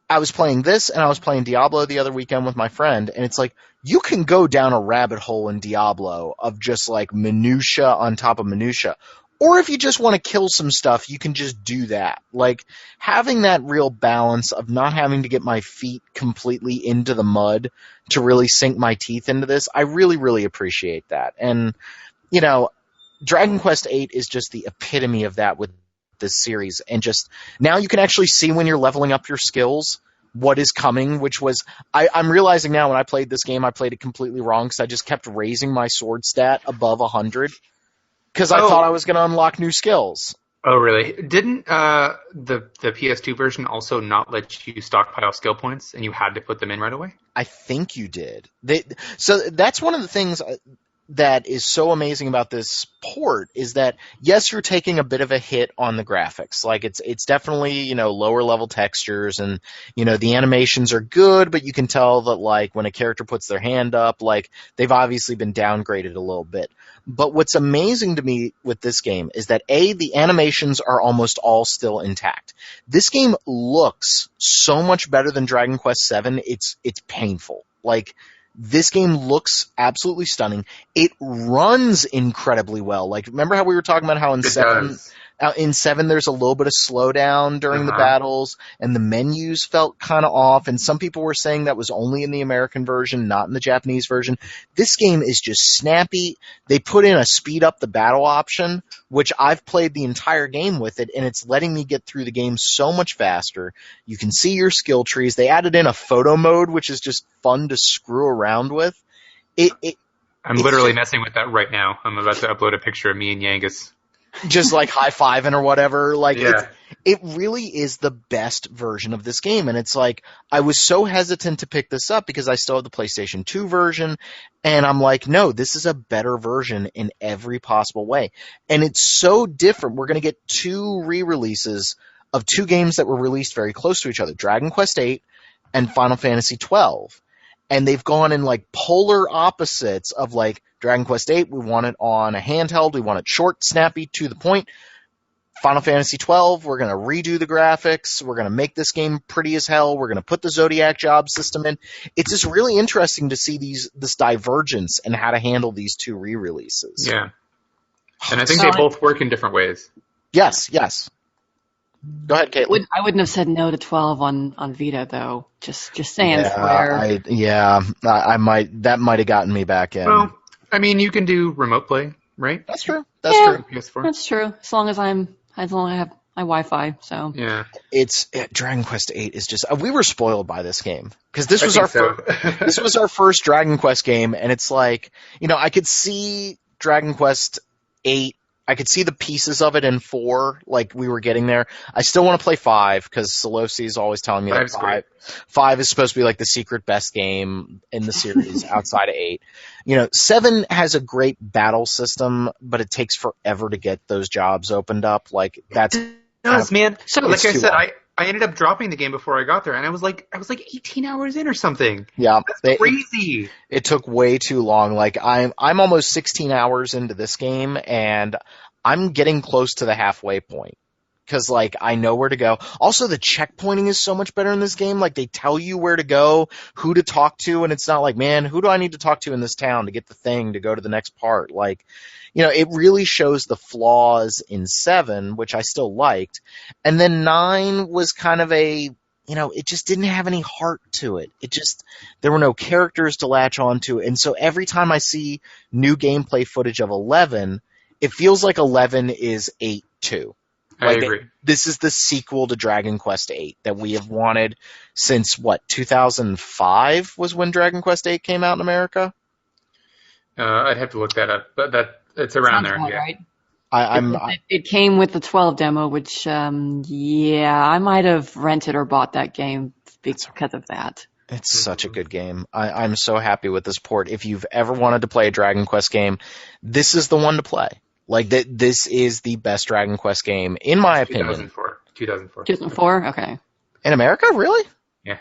I was playing this, and I was playing Diablo the other weekend with my friend, and it's like, you can go down a rabbit hole in Diablo of just, like, minutia on top of minutia. Or if you just want to kill some stuff, you can just do that. Like, having that real balance of not having to get my feet completely into the mud to really sink my teeth into this, I really, really appreciate that. And, Dragon Quest VIII is just the epitome of that with this series, and just now you can actually see when you're leveling up your skills. what is coming, which was, I'm realizing now when I played this game, I played it completely wrong because I just kept raising my sword stat above 100 because I thought I was going to unlock new skills. Oh, really? Didn't the PS2 version also not let you stockpile skill points and you had to put them in right away? I think you did. So that's one of the things that is so amazing about this port is that, yes, you're taking a bit of a hit on the graphics. Like, it's definitely, lower level textures, and, the animations are good, but you can tell that, like, when a character puts their hand up, like, they've obviously been downgraded a little bit. But what's amazing to me with this game is that, A, the animations are almost all still intact. This game looks so much better than Dragon Quest VII, it's painful. Like, this game looks absolutely stunning. It runs incredibly well. Like, remember how we were talking about how in VII there's a little bit of slowdown during the battles, and the menus felt kind of off, and some people were saying that was only in the American version, not in the Japanese version. This game is just snappy. They put in a speed up the battle option, which I've played the entire game with it, and it's letting me get through the game so much faster. You can see your skill trees. They added in a photo mode, which is just fun to screw around with. I'm literally messing with that right now. I'm about to upload a picture of me and Yangus. Just like high-fiving or whatever. Like, yeah. It really is the best version of this game. And it's like, I was so hesitant to pick this up because I still have the PlayStation 2 version. And I'm like, no, this is a better version in every possible way. And it's so different. We're going to get 2 re-releases of 2 games that were released very close to each other, Dragon Quest VIII and Final Fantasy XII. And they've gone in like polar opposites of like Dragon Quest VIII, we want it on a handheld, we want it short, snappy, to the point. Final Fantasy XII, we're going to redo the graphics, we're going to make this game pretty as hell, we're going to put the Zodiac job system in. It's just really interesting to see this divergence and how to handle these 2 re-releases. Yeah. And I think they both work in different ways. Yes. Go ahead, Caitlin. I wouldn't have said no to 12 on Vita, though. Just saying. I might. That might have gotten me back in. Well, I mean, you can do remote play, right? That's true. True. PS4. That's true. As long as I have my Wi-Fi. So yeah, Dragon Quest VIII is just. We were spoiled by this game because this was this was our first Dragon Quest game, and it's like, I could see Dragon Quest VIII. I could see the pieces of it in 4, like we were getting there. I still want to play 5 because Solosi is always telling me that 5 is supposed to be like the secret best game in the series outside of 8. 7 has a great battle system, but it takes forever to get those jobs opened up. Like that's man. So like I said, I ended up dropping the game before I got there, and I was like 18 hours in or something. Yeah, that's crazy. It took way too long. Like I'm almost 16 hours into this game, and I'm getting close to the halfway point because like I know where to go. Also, the checkpointing is so much better in this game. Like they tell you where to go, who to talk to, and it's not like, man, who do I need to talk to in this town to get the thing to go to the next part? Like, it really shows the flaws in 7, which I still liked. And then 9 was kind of it just didn't have any heart to it. There were no characters to latch onto. And so every time I see new gameplay footage of 11, it feels like 11 is 8 too. I agree. This is the sequel to Dragon Quest VIII that we have wanted since, 2005 was when Dragon Quest VIII came out in America? I'd have to look that up, but it's around there. Yeah. Right. It came with the 12 demo, which, I might have rented or bought that game because of that. It's such a good game. I'm so happy with this port. If you've ever wanted to play a Dragon Quest game, this is the one to play. Like, this is the best Dragon Quest game, in my opinion. 2004? Okay. In America? Really? Yeah.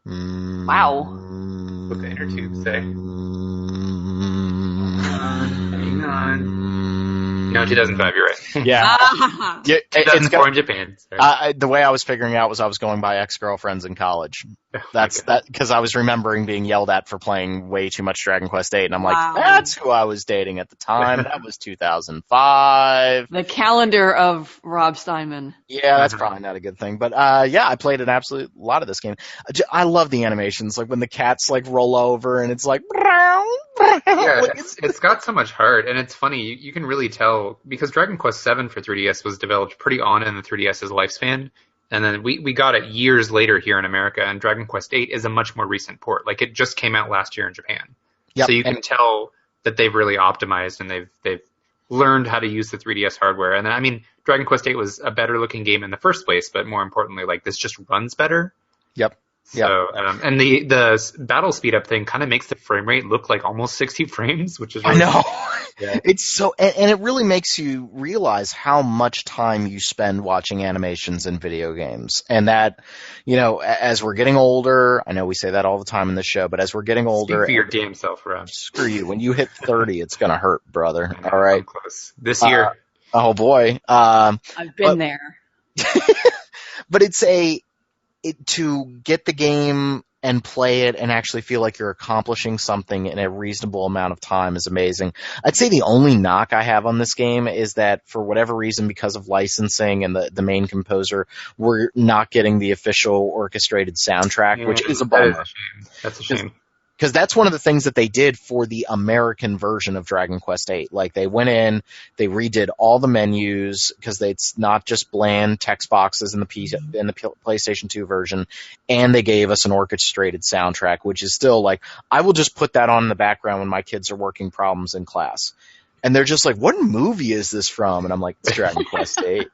Wow. What the inner tubes say. Hang on. No, 2005, you're right. Yeah. 2004 in Japan. The way I was figuring out was I was going by ex-girlfriends in college. That's that because I was remembering being yelled at for playing way too much Dragon Quest VIII, and I'm like, that's who I was dating at the time. That was 2005. The calendar of Rob Steinman. Yeah, that's probably not a good thing. But I played an absolute lot of this game. I love the animations, like when the cats like roll over and it's like. Yeah, it's got so much heart, and it's funny. You can really tell because Dragon Quest VII for 3DS was developed pretty on in the 3DS's lifespan, and then we got it years later here in America, and Dragon Quest VIII is a much more recent port. Like, it just came out last year in Japan. Yep. So you can tell that they've really optimized, and they've learned how to use the 3DS hardware. And then, I mean, Dragon Quest VIII was a better looking game in the first place, but more importantly, like, this just runs better. Yep. So, and the battle speed up thing kind of makes the frame rate look like almost 60 frames, which is really I know. Yeah. It's so, and it really makes you realize how much time you spend watching animations in video games. And that, you know, as we're getting older, I know we say that all the time in this show, but as we're getting older. Speak for your damn self, Rob. Screw you. When you hit 30, it's going to hurt, brother. All right. I'm close. This year. Oh, boy. I've been there. But to get the game and play it and actually feel like you're accomplishing something in a reasonable amount of time is amazing. I'd say the only knock I have on this game is that for whatever reason, because of licensing and the main composer, we're not getting the official orchestrated soundtrack, which is a bummer. That's a shame. Because that's one of the things that they did for the American version of Dragon Quest VIII. Like, they went in, they redid all the menus, because it's not just bland text boxes in the PlayStation 2 version, and they gave us an orchestrated soundtrack, which is still, like, I will just put that on in the background when my kids are working problems in class. And they're just like, what movie is this from? And I'm like, it's Dragon Quest VIII.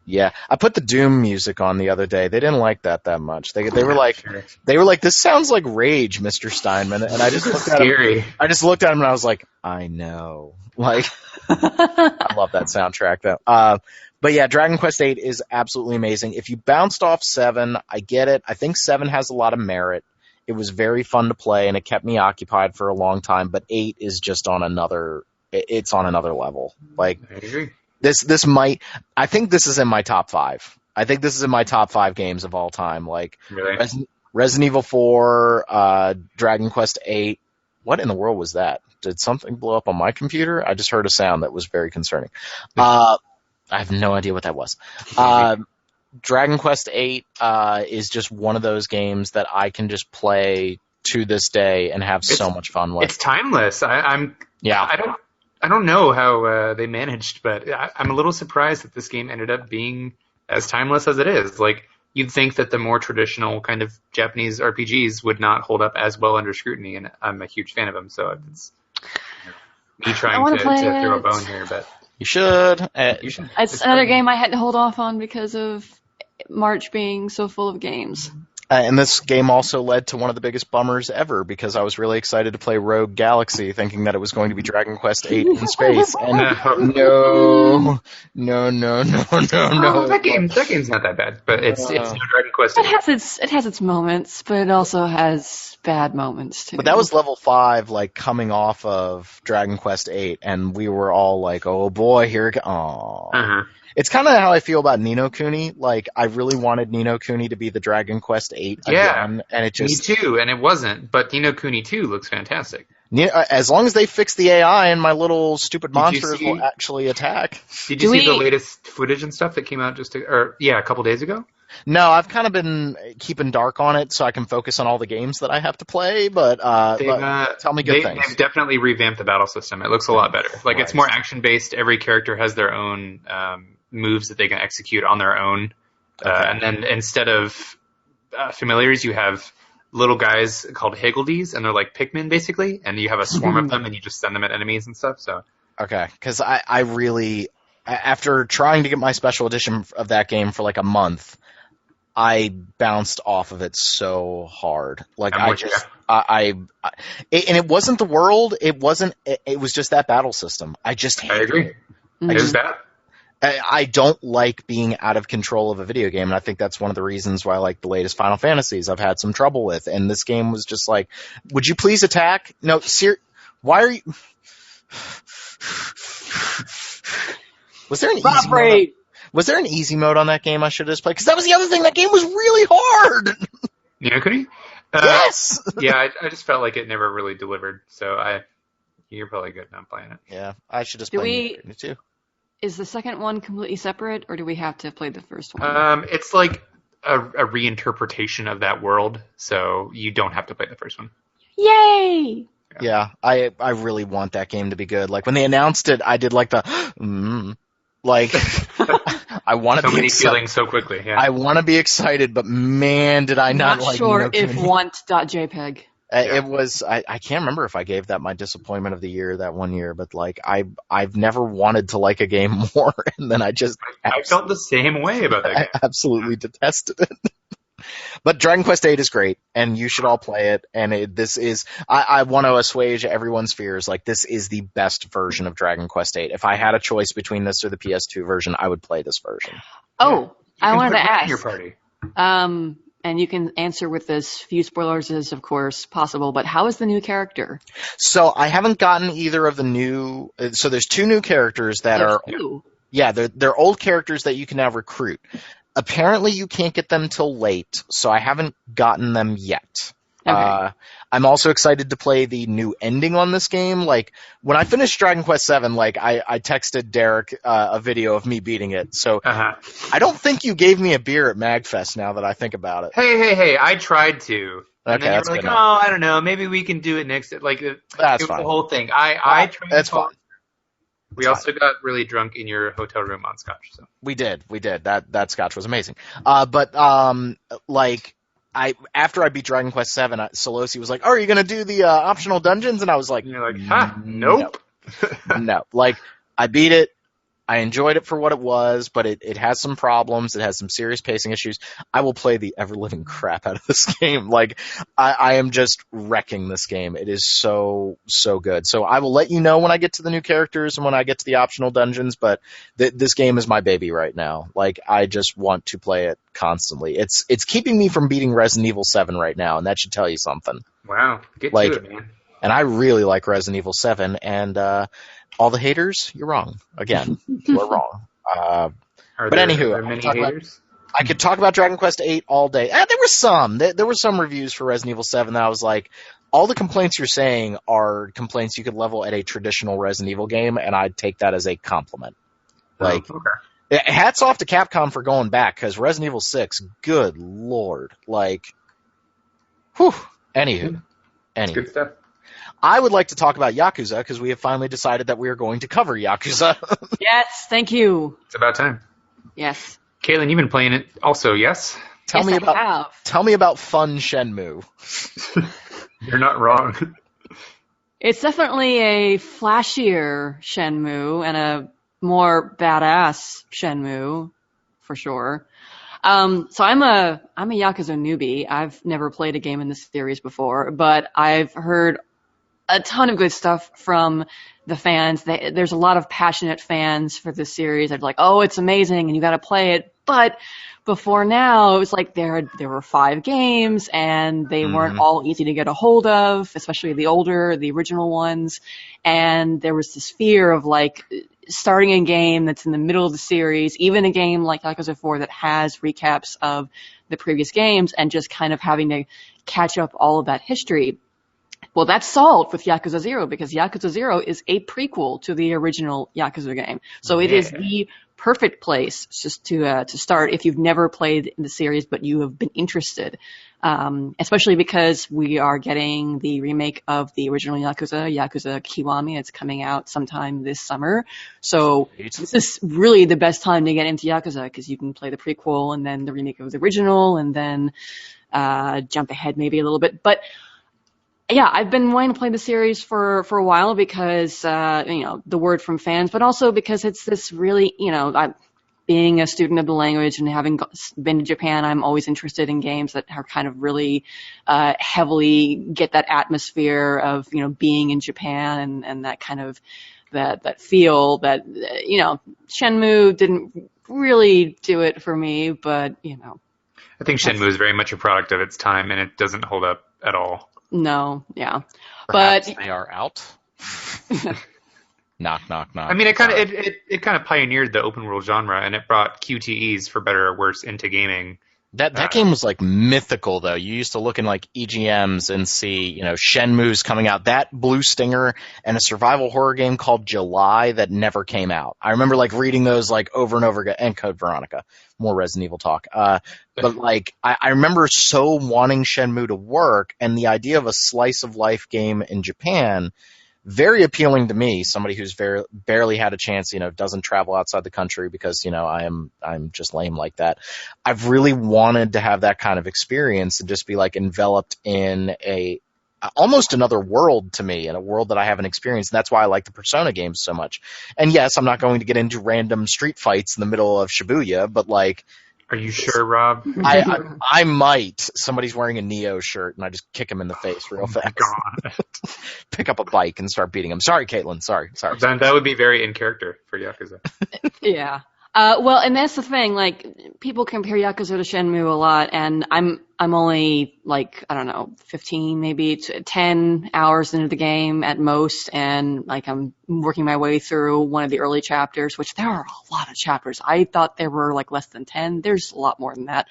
Yeah, I put the Doom music on the other day. They didn't like that much. They were like, this sounds like Rage, Mr. Steinman. And I just looked at him. I just looked at him and I was like, I know. Like, I love that soundtrack though. But yeah, Dragon Quest VIII is absolutely amazing. If you bounced off 7, I get it. I think 7 has a lot of merit. It was very fun to play and it kept me occupied for a long time. But 8 is just on another. It's on another level. Like. I agree. This might. I think this is in my top 5. I think this is in my top 5 games of all time. Like, really? Resident Evil 4, Dragon Quest VIII. What in the world was that? Did something blow up on my computer? I just heard a sound that was very concerning. I have no idea what that was. Dragon Quest VIII is just one of those games that I can just play to this day and have so much fun with. It's timeless. I don't know how they managed, but I'm a little surprised that this game ended up being as timeless as it is. Like, you'd think that the more traditional kind of Japanese RPGs would not hold up as well under scrutiny, and I'm a huge fan of them, so it's me trying to throw a bone here, but you should. It's another game I had to hold off on because of March being so full of games. And this game also led to one of the biggest bummers ever, because I was really excited to play Rogue Galaxy, thinking that it was going to be Dragon Quest VIII in space. And no. That game's not that bad, but it's no Dragon Quest VIII. It has its moments, but it also has bad moments too. But that was level 5, like, coming off of Dragon Quest VIII, and we were all like, oh boy, here it goes. Aww. It's kind of how I feel about Ni no Kuni. Like, I really wanted Ni no Kuni to be the Dragon Quest VIII again, and it just... Me too, and it wasn't, but Ni no Kuni 2 looks fantastic. As long as they fix the AI and my little stupid monsters will actually attack. Did you see the latest footage and stuff that came out a couple days ago? No, I've kind of been keeping dark on it so I can focus on all the games that I have to play, but tell me good things. They've definitely revamped the battle system. It looks a lot better. Like, it's more action-based. Every character has their own moves that they can execute on their own. And then instead of familiars, you have little guys called Higgledies, and they're like Pikmin, basically, and you have a swarm of them, and you just send them at enemies and stuff. So okay, because I really, after trying to get my special edition of that game for like a month, I bounced off of it so hard. Like, and it wasn't the world. It was just that battle system. I just hated agree. it. It was bad. I don't like being out of control of a video game, and I think that's one of the reasons why I like the latest Final Fantasies I've had some trouble with. And this game was just like, would you please attack? No, why are you... Was there an easy mode? Was there an easy mode on that game I should have just played? Because that was the other thing. That game was really hard. Ni no Kuni? Yes. Yeah, I just felt like it never really delivered. So you're probably good not playing it. Yeah, I should just play it too. Is the second one completely separate, or do we have to play the first one? It's like a reinterpretation of that world, so you don't have to play the first one. Yay! Yeah, I really want that game to be good. Like, when they announced it, I did like the Like, I want to So be many excited. feelings so quickly. Yeah. I want to be excited, but man, did I not like sure Ni no if Kuni. want.jpg. It was, I can't remember if I gave that my disappointment of the year that one year, but like, I've never wanted to like a game more, and then I just I felt the same way about that I game. absolutely detested it. But Dragon Quest VIII is great, and you should all play it. And this is, I want to assuage everyone's fears. Like, this is the best version of Dragon Quest VIII. If I had a choice between this or the PS2 version, I would play this version. Oh, I wanted to Put Matt in your ask. party. And you can answer with as few spoilers as, of course, possible, but how is the new character? So I haven't gotten either of the new. So there's two new characters that There's are. two. Yeah, they're old characters that you can now recruit. Apparently, you can't get them till late, so I haven't gotten them yet. Okay. I'm also excited to play the new ending on this game. Like, when I finished Dragon Quest VII, like, I texted Derek a video of me beating it. So I don't think you gave me a beer at MagFest now that I think about it. Hey, I tried to. And Okay, then you that's were like, good oh, enough. I don't know, maybe we can do it next. Like, That's it was fine. the whole thing. I tried. That's fine. We also got really drunk in your hotel room on scotch. So We did. That scotch was amazing. Like, after I beat Dragon Quest VII, Solosi was like, "Oh, are you gonna do the optional dungeons?" And I was like, and you're like, nope. No. Like, I beat it. I enjoyed it for what it was, but it has some problems. It has some serious pacing issues. I will play the ever-living crap out of this game. Like, I am just wrecking this game. It is so good. So I will let you know when I get to the new characters and when I get to the optional dungeons, but this game is my baby right now. Like, I just want to play it constantly. It's keeping me from beating Resident Evil 7 right now, and that should tell you something. Wow, get Like, to it, man. And I really like Resident Evil 7, and all the haters, you're wrong. Again, you're wrong. But anywho, are there many haters? I could talk about Dragon Quest VIII all day. There were some. There were some reviews for Resident Evil 7 that I was like, all the complaints you're saying are complaints you could level at a traditional Resident Evil game, and I'd take that as a compliment. Like, Okay. hats off to Capcom for going back, because Resident Evil 6, good lord. Like, whew. Anywho. Good stuff. I would like to talk about Yakuza, because we have finally decided that we are going to cover Yakuza. Yes, thank you. It's about time. Yes. Caitlin, you've been playing it also, yes? Tell me about fun Shenmue. You're not wrong. It's definitely a flashier Shenmue and a more badass Shenmue, for sure. So I'm a Yakuza newbie. I've never played a game in this series before, but I've heard a ton of good stuff from the fans. There's a lot of passionate fans for this series. They're like, oh, it's amazing and you got to play it. But before now, it was like there were 5 games and they weren't all easy to get a hold of, especially the original ones. And there was this fear of like starting a game that's in the middle of the series, even a game like Yakuza 4 that has recaps of the previous games, and just kind of having to catch up all of that history. Well, that's solved with Yakuza 0, because Yakuza 0 is a prequel to the original Yakuza game. So it is the perfect place just to start if you've never played the series but you have been interested. Especially because we are getting the remake of the original Yakuza Kiwami. It's coming out sometime this summer. So this is really the best time to get into Yakuza, because you can play the prequel and then the remake of the original and then jump ahead maybe a little bit. But yeah, I've been wanting to play the series for a while because, the word from fans, but also because it's this really, being a student of the language and having been to Japan, I'm always interested in games that are kind of really heavily get that atmosphere of, being in Japan and that kind of that feel that, Shenmue didn't really do it for me, but, I think Shenmue is very much a product of its time and it doesn't hold up at all. No, yeah. Perhaps but they are out. Knock, knock, knock. I mean, it kind of pioneered the open world genre, and it brought QTEs, for better or worse, into gaming. That game was like mythical, though. You used to look in like EGMs and see, Shenmue's coming out. That Blue Stinger and a survival horror game called July that never came out. I remember like reading those like over and over again. And Code Veronica, more Resident Evil talk. But like I remember so wanting Shenmue to work, and the idea of a slice of life game in Japan very appealing to me, somebody who's barely had a chance, doesn't travel outside the country because, I'm just lame like that. I've really wanted to have that kind of experience and just be like enveloped in almost another world to me, in a world that I haven't experienced. And that's why I like the Persona games so much. And yes, I'm not going to get into random street fights in the middle of Shibuya, but like, are you sure, Rob? I might. Somebody's wearing a Neo shirt, and I just kick him in the face real fast. God. Pick up a bike and start beating him. Sorry, Caitlin. Sorry. Then that would be very in character for Yakuza. Yeah. Well, and that's the thing. Like, people compare Yakuza to Shenmue a lot, and I'm only like, I don't know, 15, maybe 10 hours into the game at most, and like I'm working my way through one of the early chapters, which there are a lot of chapters. I thought there were like less than 10. There's a lot more than that.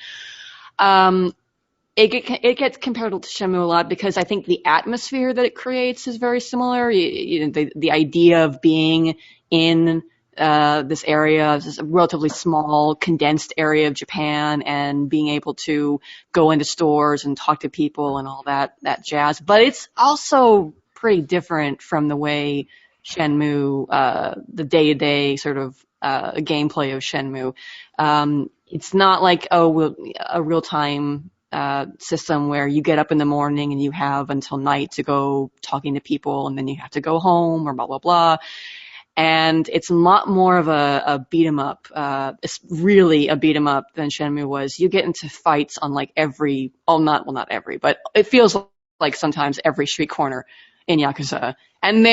It gets compared to Shenmue a lot because I think the atmosphere that it creates is very similar. The idea of being in this area, this relatively small, condensed area of Japan, and being able to go into stores and talk to people and all that jazz. But it's also pretty different from the way Shenmue, the day-to-day sort of gameplay of Shenmue. It's not like a real-time system where you get up in the morning and you have until night to go talking to people, and then you have to go home or blah, blah, blah. And it's a lot more of a beat 'em up. It's really a beat 'em up than Shenmue was. You get into fights on like not every, but it feels like sometimes every street corner in Yakuza. And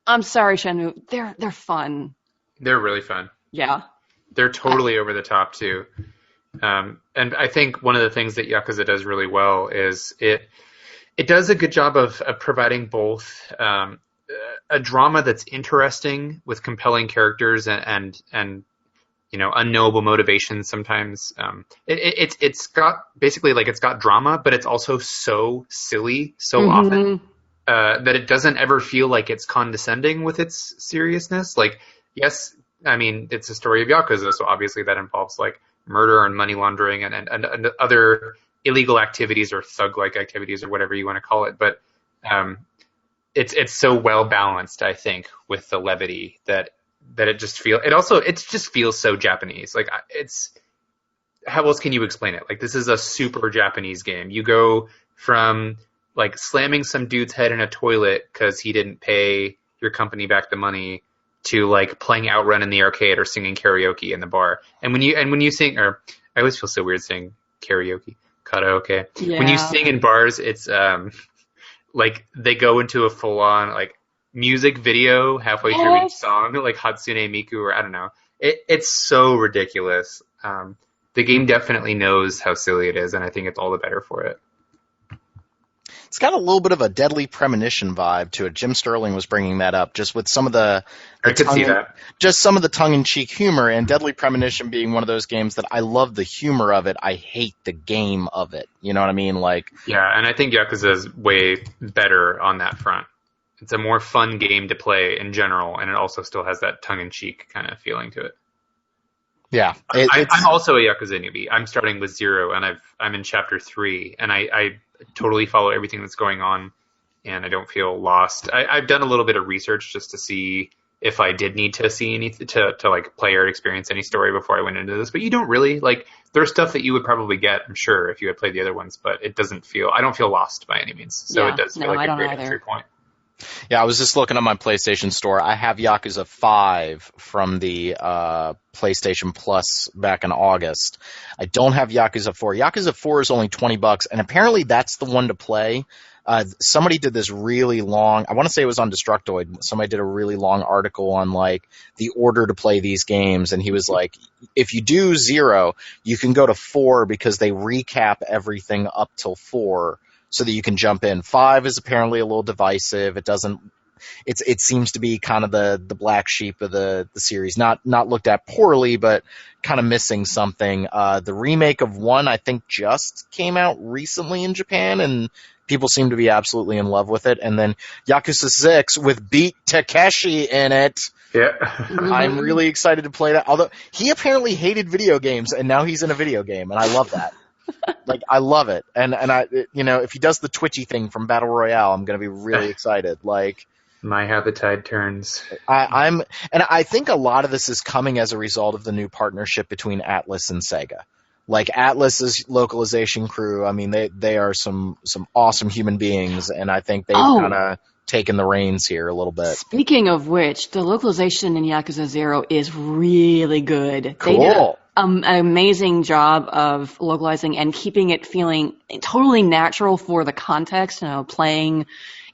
I'm sorry, Shenmue, they're fun. They're really fun. Yeah. They're totally over the top too. And I think one of the things that Yakuza does really well is it does a good job of providing both a drama that's interesting with compelling characters and unknowable motivations sometimes. It's got basically like it's got drama, but it's also so silly so often that it doesn't ever feel like it's condescending with its seriousness. Like, yes, I mean, it's a story of Yakuza, so obviously that involves like murder and money laundering and other illegal activities or thug-like activities or whatever you want to call it. But it's so well balanced, I think, with the levity that it just feels so Japanese. Like, how else can you explain it? Like, this is a super Japanese game. You go from like slamming some dude's head in a toilet because he didn't pay your company back the money to like playing Outrun in the arcade or singing karaoke in the bar. And when you sing, or I always feel so weird saying karaoke. Yeah. When you sing in bars, it's like they go into a full-on like music video halfway through each song, like Hatsune Miku, or I don't know. It's so ridiculous. The game definitely knows how silly it is, and I think it's all the better for it. It's got a little bit of a Deadly Premonition vibe to it. Jim Sterling was bringing that up, just with some of I could see that. Just some of the tongue-in-cheek humor, and Deadly Premonition being one of those games that I love the humor of it. I hate the game of it. You know what I mean? Like, yeah, and I think Yakuza is way better on that front. It's a more fun game to play in general, and it also still has that tongue-in-cheek kind of feeling to it. Yeah, I'm also a Yakuza newbie. I'm starting with 0, and I'm in chapter 3, and I totally follow everything that's going on, and I don't feel lost. I've done a little bit of research just to see if I did need to see anything to like play or experience any story before I went into this. But you don't really. Like, there's stuff that you would probably get, I'm sure, if you had played the other ones. But I don't feel lost by any means. So it does feel like a great entry point. Yeah, I was just looking at my PlayStation Store. I have Yakuza 5 from the PlayStation Plus back in August. I don't have Yakuza 4. Yakuza 4 is only $20, and apparently that's the one to play. Somebody did this really long, I want to say it was on Destructoid, somebody did a really long article on like the order to play these games, and he was like, if you do 0, you can go to 4 because they recap everything up till 4. So that you can jump in. 5 is apparently a little divisive. It seems to be kind of the black sheep of the series. Not looked at poorly, but kind of missing something. The remake of 1, I think, just came out recently in Japan, and people seem to be absolutely in love with it. And then Yakuza 6 with Beat Takeshi in it. Yeah. I'm really excited to play that. Although he apparently hated video games, and now he's in a video game, and I love that. Like, I love it. And I, if he does the twitchy thing from Battle Royale, I'm going to be really excited. Like, My, how the tide turns. And I think a lot of this is coming as a result of the new partnership between Atlas and Sega. Like Atlas's localization crew, I mean, they are some awesome human beings, and I think they've kind of taken the reins here a little bit. Speaking of which, the localization in Yakuza 0 is really good. Cool. They did an amazing job of localizing and keeping it feeling totally natural for the context, playing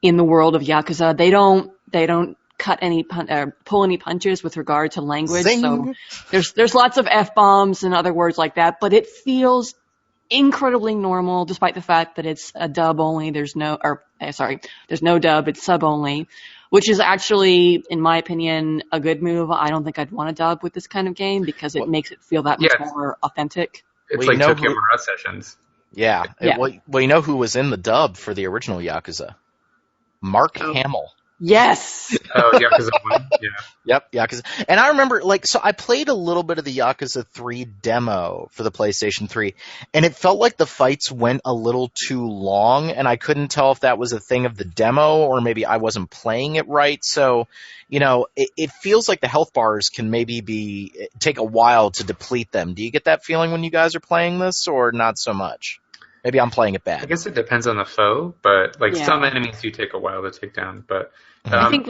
in the world of Yakuza. They don't cut any pull any punches with regard to language. Zing. So there's lots of F-bombs and other words like that, but it feels incredibly normal despite the fact that it's a dub only. There's no dub, it's sub only, which is actually, in my opinion, a good move. I don't think I'd want a dub with this kind of game because it makes it feel that much more authentic. It's like Tokyo Mirage Sessions. Yeah. Well, you know who was in the dub for the original Yakuza? Mark Hamill. Yes. Oh, Yakuza 1, yeah. Yep, Yakuza. And I remember, so I played a little bit of the Yakuza 3 demo for the PlayStation 3, and it felt like the fights went a little too long, and I couldn't tell if that was a thing of the demo or maybe I wasn't playing it right. So, it feels like the health bars can maybe take a while to deplete them. Do you get that feeling when you guys are playing this, or not so much? Maybe I'm playing it bad. I guess it depends on the foe, but some enemies do take a while to take down. But I think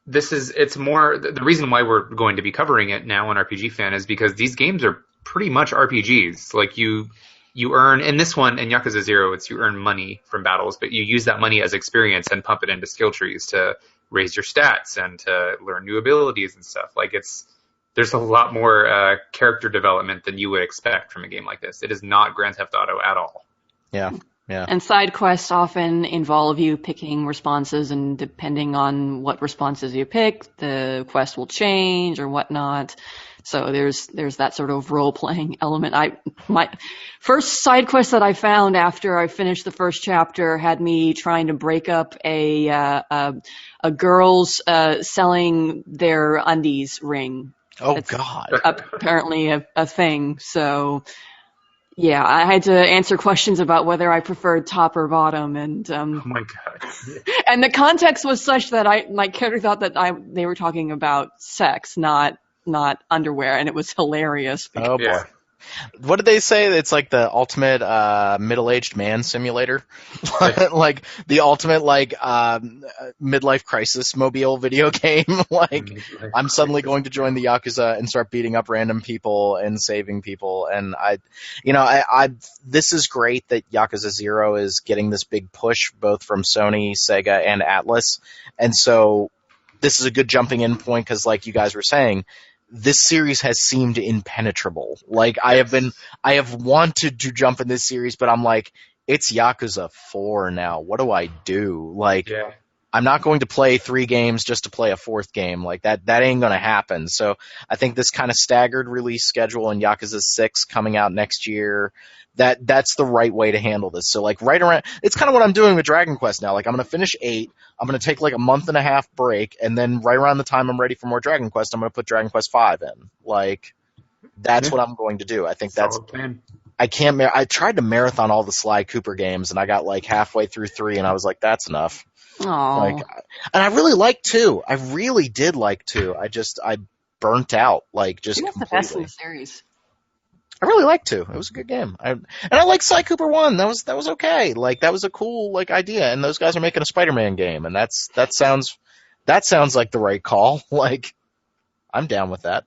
it's more the reason why we're going to be covering it now on RPG Fan is because these games are pretty much RPGs. Like you earn in this one in Yakuza 0, you earn money from battles, but you use that money as experience and pump it into skill trees to raise your stats and to learn new abilities and stuff. There's a lot more character development than you would expect from a game like this. It is not Grand Theft Auto at all. Yeah, yeah. And side quests often involve you picking responses, and depending on what responses you pick, the quest will change or whatnot. So there's that sort of role-playing element. My first side quest that I found after I finished the first chapter had me trying to break up a girl's selling their undies ring. Oh, That's God. Apparently a thing. So, yeah, I had to answer questions about whether I preferred top or bottom. And oh, my God. and the context was such that my character thought that they were talking about sex, not underwear. And it was hilarious. Oh, boy. What did they say? It's like the ultimate middle-aged man simulator, like the ultimate midlife crisis mobile video game. I'm suddenly going to join the Yakuza and start beating up random people and saving people. And this is great that Yakuza 0 is getting this big push both from Sony, Sega, and Atlas. And so this is a good jumping in point because, like you guys were saying, this series has seemed impenetrable. I have wanted to jump in this series, but I'm like, it's Yakuza 4 now. What do I do? I'm not going to play 3 games just to play a 4th game. That ain't going to happen. So I think this kind of staggered release schedule and Yakuza 6 coming out next year, that's the right way to handle this. So right around, it's kind of what I'm doing with Dragon Quest now. I'm going to finish 8. I'm going to take a month and a half break, and then right around the time I'm ready for more Dragon Quest, I'm going to put Dragon Quest 5 in. That's what I'm going to do. I think that's plan. I tried to marathon all the Sly Cooper games, and I got halfway through 3, and I was like, that's enough. Aww. And I really liked 2. I really did like 2. I burnt out, just That's completely. the best in the series. I really liked 2. It was a good game. And I like Sly Cooper 1. That was okay. That was a cool idea. And those guys are making a Spider-Man game, and that sounds like the right call. I'm down with that.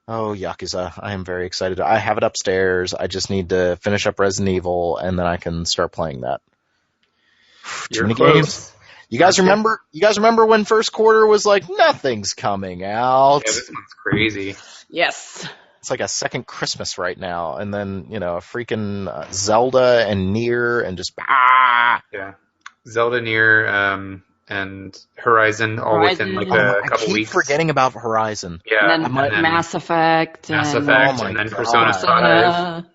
Oh, Yakuza. I am very excited. I have it upstairs. I just need to finish up Resident Evil, and then I can start playing that. Too many games. You guys remember when first quarter was nothing's coming out? Yeah, this one's crazy. Yes. It's like a second Christmas right now, and then a freaking Zelda and Nier and just Yeah, Zelda, Nier, and Horizon all within a couple weeks. I keep forgetting about Horizon. Yeah, and then Mass Effect, and then God. Persona 5.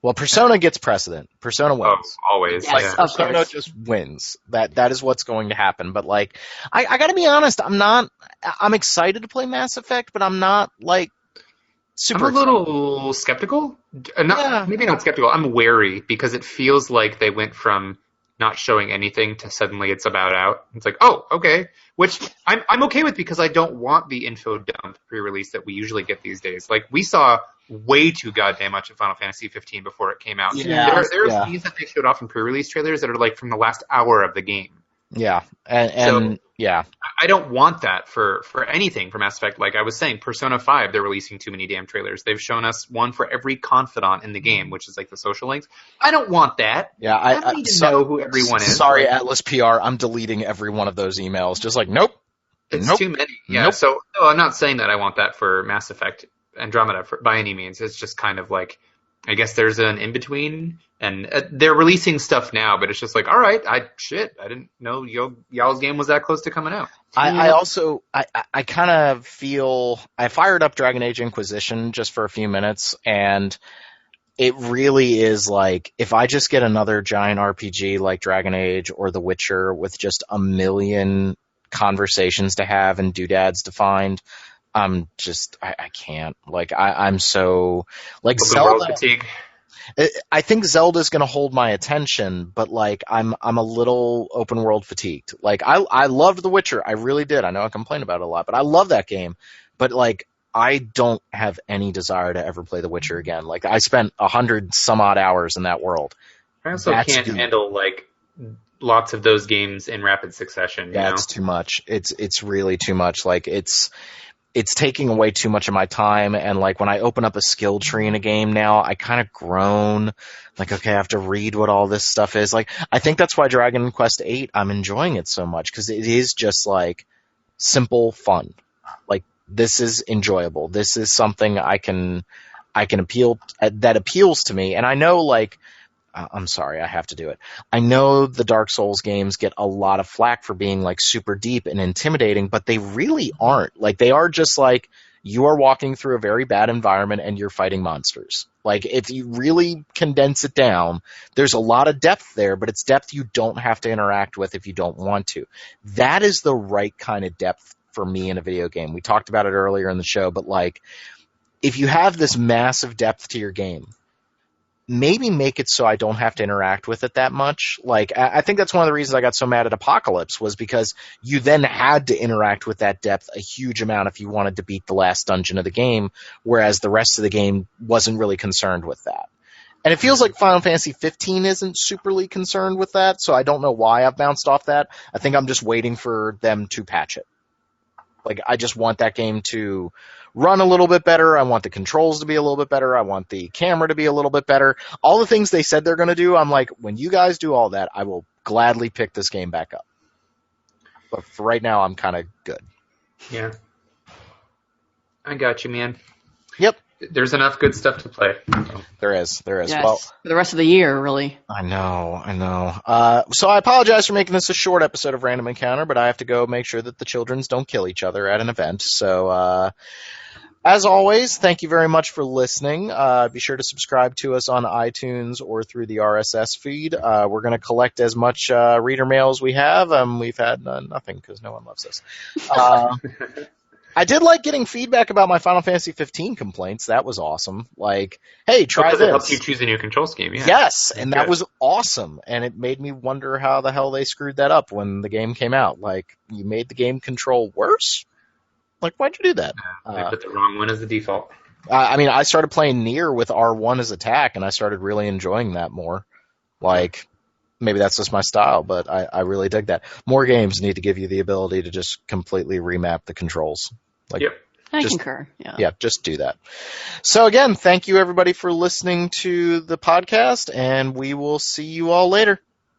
Well, Persona gets precedent. Persona wins. Oh, always. Yes, Yeah. Persona just wins. That is what's going to happen. But I got to be honest. I'm excited to play Mass Effect, but I'm not super. I'm a little skeptical. Maybe not skeptical. I'm wary because it feels like they went from not showing anything to suddenly it's about out. It's like, oh, okay. Which I'm okay with because I don't want the info dump pre-release that we usually get these days. Like, we saw way too goddamn much of Final Fantasy 15 before it came out. Yeah. There are scenes that they showed off in pre-release trailers that are like from the last hour of the game. Yeah. And yeah. I don't want that for anything from Mass Effect. Like I was saying, Persona 5, they're releasing too many damn trailers. They've shown us one for every confidant in the game, which is like the social links. I don't want that. Yeah, I don't need to know who everyone is. Sorry, Atlas PR, I'm deleting every one of those emails. Just like, nope. It's too many. Yeah, Nope. so no, I'm not saying that I want that for Mass Effect Andromeda by any means. It's just kind of like, I guess there's an in-between, and they're releasing stuff now, but it's just like, all right, I didn't know y'all's game was that close to coming out. I also kind of feel, I fired up Dragon Age Inquisition just for a few minutes, and it really is like, if I just get another giant RPG like Dragon Age or The Witcher with just a million conversations to have and doodads to find, I'm just, I can't. Like, I'm so, like, Open world Zelda, fatigue. I think Zelda's going to hold my attention, but like I'm a little open world fatigued. Like I loved The Witcher, I really did. I know I complain about it a lot, but I love that game. But like I don't have any desire to ever play The Witcher again. Like I spent 100 some odd hours in that world. I also can't handle like lots of those games in rapid succession. Yeah, it's too much. It's really too much. Like it's taking away too much of my time, and like when I open up a skill tree in a game now, I kind of groan, like, okay, I have to read what all this stuff is. Like, I think that's why Dragon Quest VIII, I'm enjoying it so much, because it is just like simple fun. Like, this is enjoyable. This is something I can appeal, that appeals to me, and I know, like, I'm sorry, I have to do it. I know the Dark Souls games get a lot of flack for being like super deep and intimidating, but they really aren't. Like, they are just like, you are walking through a very bad environment and you're fighting monsters. Like, if you really condense it down, there's a lot of depth there, but it's depth you don't have to interact with if you don't want to. That is the right kind of depth for me in a video game. We talked about it earlier in the show, but like, if you have this massive depth to your game, maybe make it so I don't have to interact with it that much. Like, I think that's one of the reasons I got so mad at Apocalypse, was because you then had to interact with that depth a huge amount if you wanted to beat the last dungeon of the game, whereas the rest of the game wasn't really concerned with that. And it feels like Final Fantasy 15 isn't superly concerned with that, so I don't know why I've bounced off that. I think I'm just waiting for them to patch it. Like, I just want that game to run a little bit better. I want the controls to be a little bit better. I want the camera to be a little bit better. All the things they said they're going to do, I'm like, when you guys do all that, I will gladly pick this game back up. But for right now, I'm kind of good. Yeah. I got you, man. Yep. There's enough good stuff to play. There is. Yes, Well, for the rest of the year, really. I know. So I apologize for making this a short episode of Random Encounter, but I have to go make sure that the childrens don't kill each other at an event. So, as always, thank you very much for listening. Be sure to subscribe to us on iTunes or through the RSS feed. We're going to collect as much reader mail as we have. We've had nothing because no one loves us. I did like getting feedback about my Final Fantasy 15 complaints. That was awesome. Like, hey, try this. It helps you choose a new control scheme. Yeah. Yes, and that was awesome. And it made me wonder how the hell they screwed that up when the game came out. Like, you made the game control worse? Like, why'd you do that? They put the wrong one as the default. I mean, I started playing Nier with R1 as attack, and I started really enjoying that more. Like, maybe that's just my style, but I really dig that. More games need to give you the ability to just completely remap the controls. Like, yep. I concur. Yeah. Yeah, just do that. So again, thank you everybody for listening to the podcast, and we will see you all later.